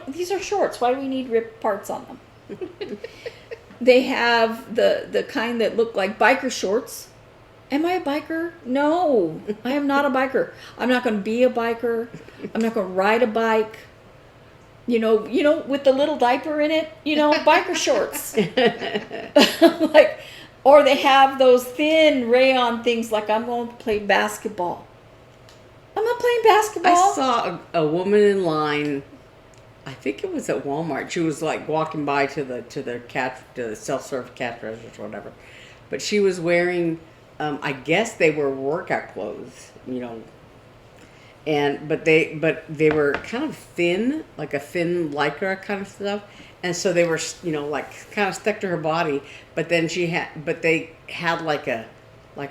These are shorts. Why do we need ripped parts on them? They have the kind that look like biker shorts. Am I a biker? No, I am not a biker. I'm not going to be a biker. I'm not going to ride a bike. With the little diaper in it, biker shorts. Or they have those thin rayon things, like I'm going to play basketball. I'm not playing basketball. I saw a woman in line, I think it was at Walmart. She was like walking by to the self-serve cash register or whatever. But she was wearing, I guess they were workout clothes, but they were kind of thin, like a thin lycra kind of stuff. And so they were, like kind of stuck to her body, but then they had like a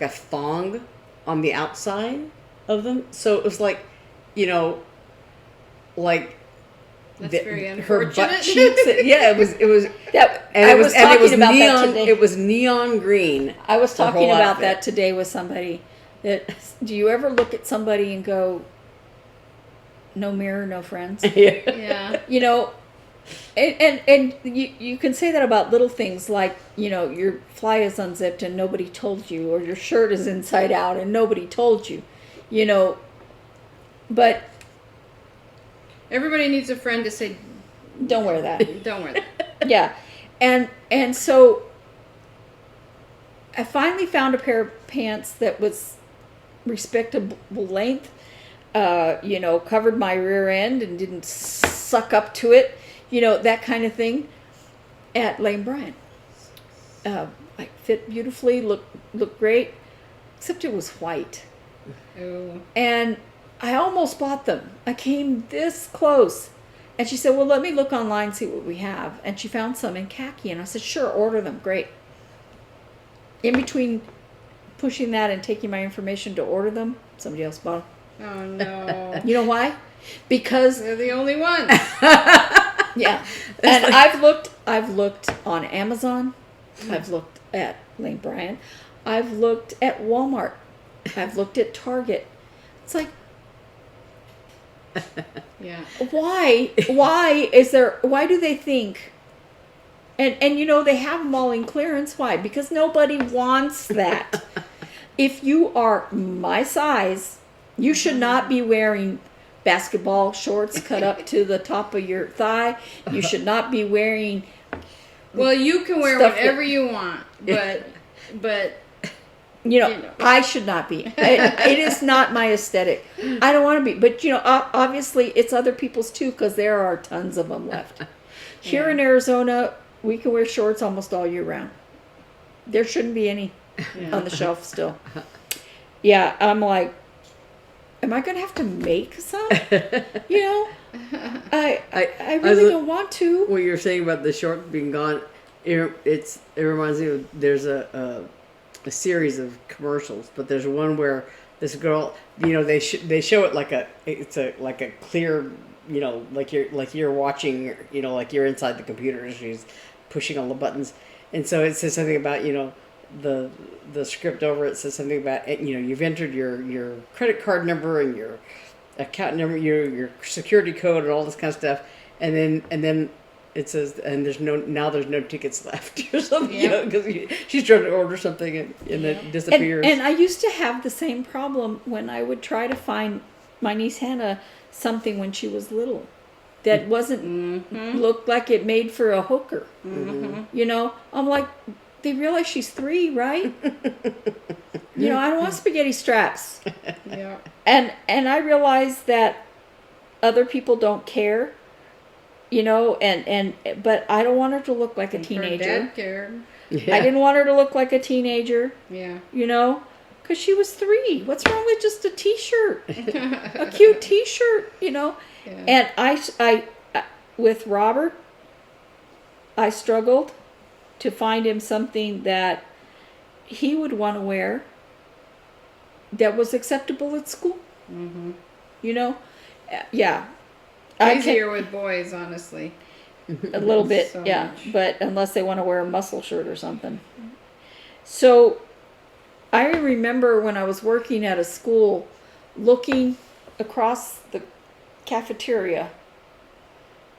thong on the outside of them. So it was like, like That's very her butt unfortunate. cheeks. Yeah, it was that. and I it was talking about neon. that today. It was neon green. I was the talking whole about outfit. that today with somebody. Do you ever look at somebody and go, "No mirror, no friends"? Yeah. Yeah. And you can say that about little things like, your fly is unzipped and nobody told you, or your shirt is inside out and nobody told you, but Everybody needs a friend to say, don't wear that. don't wear that. Yeah. And so I finally found a pair of pants that was respectable length, covered my rear end and didn't suck up to it, that kind of thing, at Lane Bryant. like fit beautifully, looked great, except it was white. Oh. And I almost bought them. I came this close. And she said, well, let me look online, see what we have. And she found some in khaki. And I said, sure, order them. Great. In between pushing that and taking my information to order them, somebody else bought them. Oh, no. You know why? Because They're the only ones. yeah. And I've looked on Amazon. I've looked at Lane Bryant. I've looked at Walmart. I've looked at Target. It's like, Yeah. why do they think, and you know, they have them all in clearance. Why? Because nobody wants that. If you are my size, you should not be wearing basketball shorts cut up to the top of your thigh. You should not be wearing, Well, you can wear stuff whatever you want, but you know, You know. I should not be. It is not my aesthetic. I don't want to be. But, you know, obviously it's other people's too, because there are tons of them left. Here Yeah. in Arizona, we can wear shorts almost all year round. There shouldn't be any Yeah. on the shelf still. Yeah, I'm like, am I going to have to make some? You know, I really don't want to. What you're saying about the short being gone, it reminds me of there's a series of commercials, but there's one where this girl, you know, they show it like a clear, you know, like you're watching, you know, like you're inside the computer and she's pushing all the buttons, and so it says something about, you know, the script over it says something about, you know, you've entered your credit card number and your account number, your security code and all this kind of stuff, and then it says, and there's no tickets left or something, you know, because she's trying to order something and it disappears. And I used to have the same problem when I would try to find my niece Hannah something when she was little that wasn't looked like it made for a hooker. You know, I'm like, they realize she's 3, right? You know, I don't want spaghetti straps. Yeah. And I realize that other people don't care. You know, but I don't want her to look like a Her teenager. dad cared. Yeah. I didn't want her to look like a teenager, Yeah. you know, because she was 3. What's wrong with just a t-shirt? A cute t-shirt, you know? Yeah. And I, with Robert, I struggled to find him something that he would want to wear that was acceptable at school. You know? Yeah. Easier with boys, honestly. A little bit, So yeah. much. But unless they want to wear a muscle shirt or something. So I remember when I was working at a school, looking across the cafeteria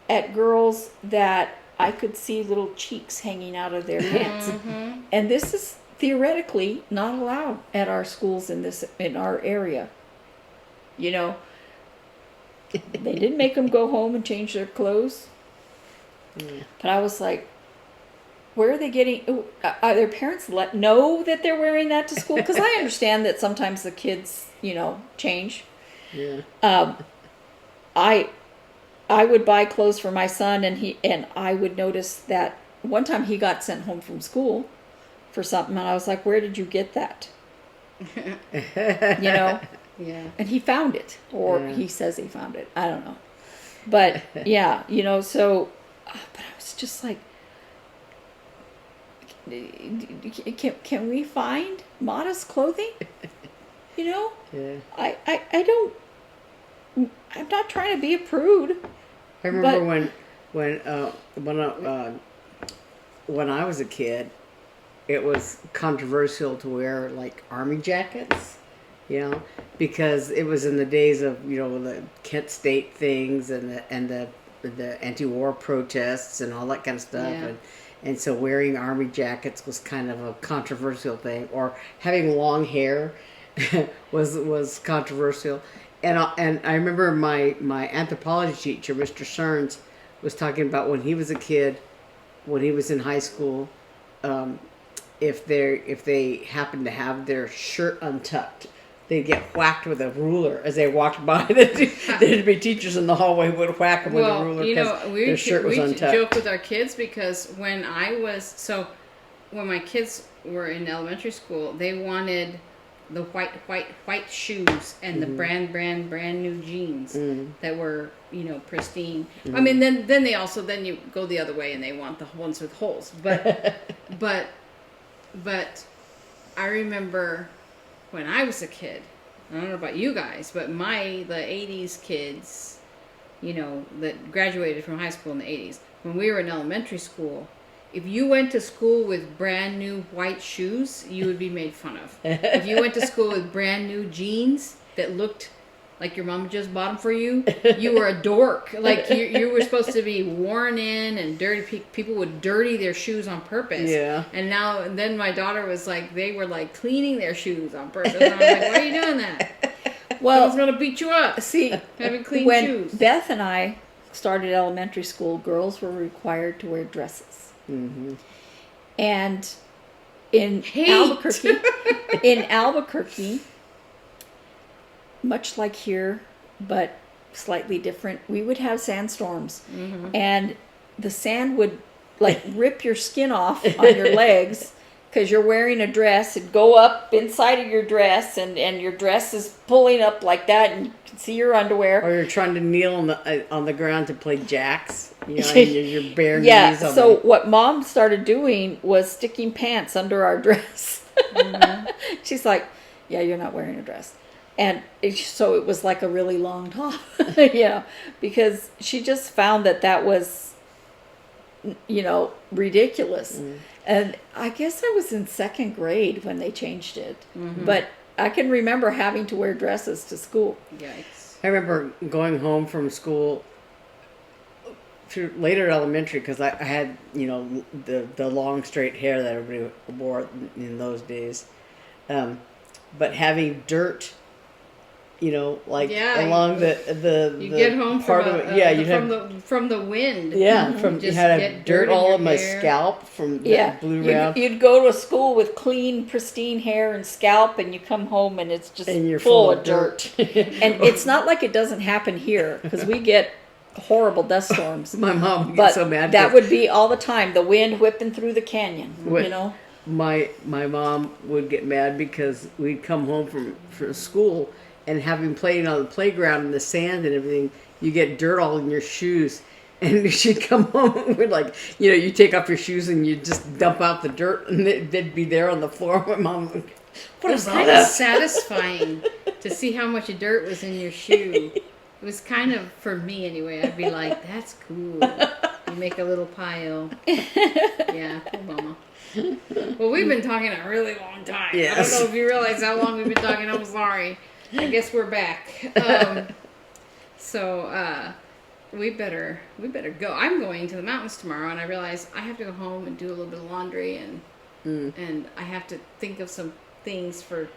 at girls that I could see little cheeks hanging out of their pants. And this is theoretically not allowed at our schools in our area. You know, they didn't make them go home and change their clothes. But I was like, where are they getting? Are their parents know that they're wearing that to school? Because I understand that sometimes the kids, you know, change. Yeah. I would buy clothes for my son, and I would notice that one time he got sent home from school for something, and I was like, where did you get that? You know. Yeah. And he found it, or Yeah. he says he found it. I don't know. But yeah, you know, so, but I was just like, can we find modest clothing? You know, Yeah. I don't, I'm not trying to be a prude. I remember But- when I was a kid, it was controversial to wear like army jackets, you know, because it was in the days of, you know, the Kent State things and the anti-war protests and all that kind of stuff, Yeah. and so wearing army jackets was kind of a controversial thing, or having long hair was controversial. And I remember my anthropology teacher, Mr. Cerns, was talking about when he was a kid, when he was in high school, if they happened to have their shirt untucked, they'd get whacked with a ruler as they walked by. There'd be teachers in the hallway who would whack them with a ruler you because know, their shirt was we untucked. joke with our kids because when I was when my kids were in elementary school, they wanted the white shoes and the brand new jeans that were, you know, pristine. I mean, then you go the other way and they want the ones with holes. But but I remember when I was a kid, I don't know about you guys, but the 80s kids, you know, that graduated from high school in the 80s, when we were in elementary school, if you went to school with brand new white shoes, you would be made fun of. If you went to school with brand new jeans that looked like your mom just bought them for you, you were a dork. Like you were supposed to be worn in and dirty. People would dirty their shoes on purpose. Yeah. And then my daughter was like, they were like cleaning their shoes on purpose. And I was like, why are you doing that? Well, Someone's gonna beat you up. See, having clean when shoes. Beth and I started elementary school, girls were required to wear dresses. And in Albuquerque, much like here, but slightly different, we would have sandstorms, and the sand would like rip your skin off on your legs because you're wearing a dress. It'd go up inside of your dress, and your dress is pulling up like that, and you can see your underwear. Or you're trying to kneel on the ground to play jacks. You know, your bare Yeah, knees. so what Mom started doing was sticking pants under our dress. She's like, yeah, you're not wearing a dress. And so it was like a really long top, you know, because she just found that was, you know, ridiculous. And I guess I was in second grade when they changed it. But I can remember having to wear dresses to school. Yikes. I remember going home from school through later elementary because I had, you know, the long straight hair that everybody wore in those days. But having dirt, you know, like along the get home part from of it. from the wind. Yeah, Just you had get dirt in all your on my hair. scalp from that blew around. You'd go to school with clean, pristine hair and scalp, and you come home and it's just And you're full of dirt. And it's not like it doesn't happen here, because we get horrible dust storms. My mom would But get so mad. that would be all the time, the wind whipping through the canyon, you know? My mom would get mad because we'd come home from school, and having played on the playground in the sand and everything, you get dirt all in your shoes. And she'd come home with, like, you know, you take off your shoes and you just dump out the dirt, and they'd be there on the floor. My mom would, It was kind of satisfying to see how much dirt was in your shoe. It was kind of, for me anyway, I'd be like, that's cool. You make a little pile. Yeah, cool mama. Well, we've been talking a really long time. Yes. I don't know if you realize how long we've been talking. I'm sorry. I guess we're back. So we better go. I'm going to the mountains tomorrow, and I realize I have to go home and do a little bit of laundry, and I have to think of some things for.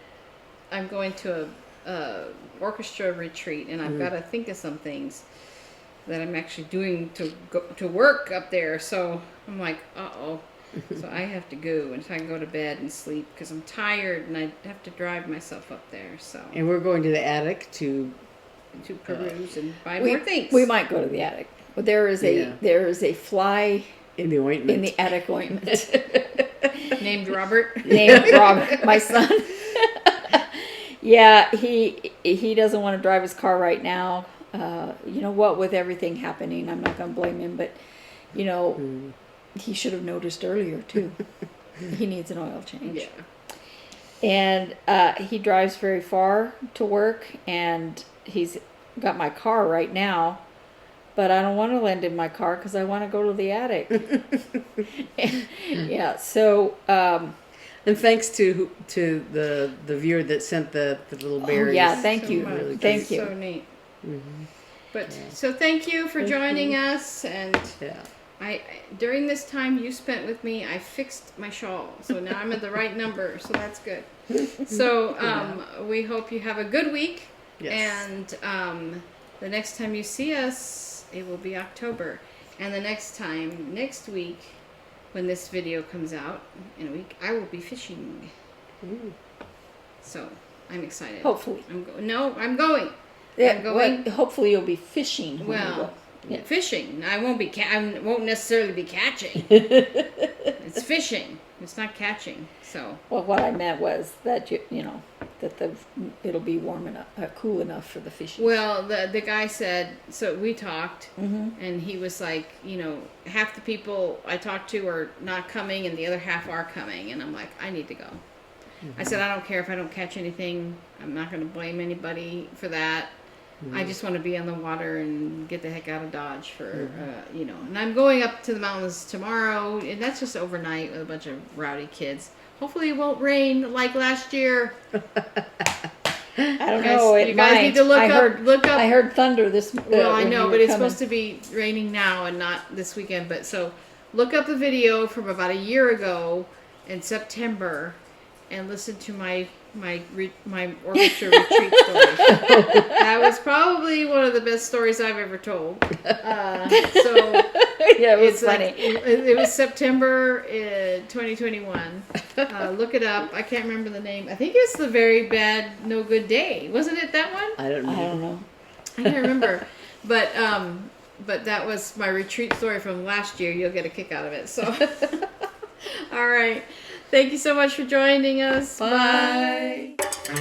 I'm going to a orchestra retreat, and I've got to think of some things that I'm actually doing to work up there. So I'm like, uh-oh. So I have to go, and so I can go to bed and sleep because I'm tired, and I have to drive myself up there. So and we're going to the attic to peruse and buy more things. We might go to the attic, but there is a fly in the ointment. in the attic ointment named Robert. named Robert, my son. Yeah, he doesn't want to drive his car right now. You know what? With everything happening, I'm not going to blame him, but you know. He should have noticed earlier, too. He needs an oil change. Yeah. And he drives very far to work, and he's got my car right now, but I don't want to lend him my car because I want to go to the attic. Yeah, so... and thanks to the viewer that sent the little berries. Yeah, thank you. Much. Thank you. So neat. But so thank you for joining us, and during this time you spent with me, I fixed my shawl, so now I'm at the right number, so that's good. So we hope you have a good week, and the next time you see us, it will be October, and the next week, when this video comes out in a week, I will be fishing. So I'm excited. Hopefully. I'm going. Yeah, hopefully you'll be fishing. Well, Fishing. I won't necessarily be catching. It's fishing. It's not catching. So. Well, what I meant was that that it'll be warm enough, cool enough for the fishing. Well, the guy said, so we talked, Mm-hmm. and he was like, half the people I talked to are not coming, and the other half are coming, and I'm like, I need to go. Mm-hmm. I said, I don't care if I don't catch anything. I'm not going to blame anybody for that. I just want to be on the water and get the heck out of Dodge for, And I'm going up to the mountains tomorrow, and that's just overnight with a bunch of rowdy kids. Hopefully it won't rain like last year. I don't know. You guys need to look up. I heard thunder this. Well, I know, but it's supposed to be raining now and not this weekend. But so, look up the video from about a year ago in September, and listen to my orchestra retreat story. That was probably one of the best stories I've ever told. Yeah, it was funny. It was September 2021. Look it up. I can't remember the name. I think it's The Very Bad No Good Day. Wasn't it that one? I don't know. I don't know. I can't remember. But that was my retreat story from last year. You'll get a kick out of it. So, all right. Thank you so much for joining us. Bye. Bye.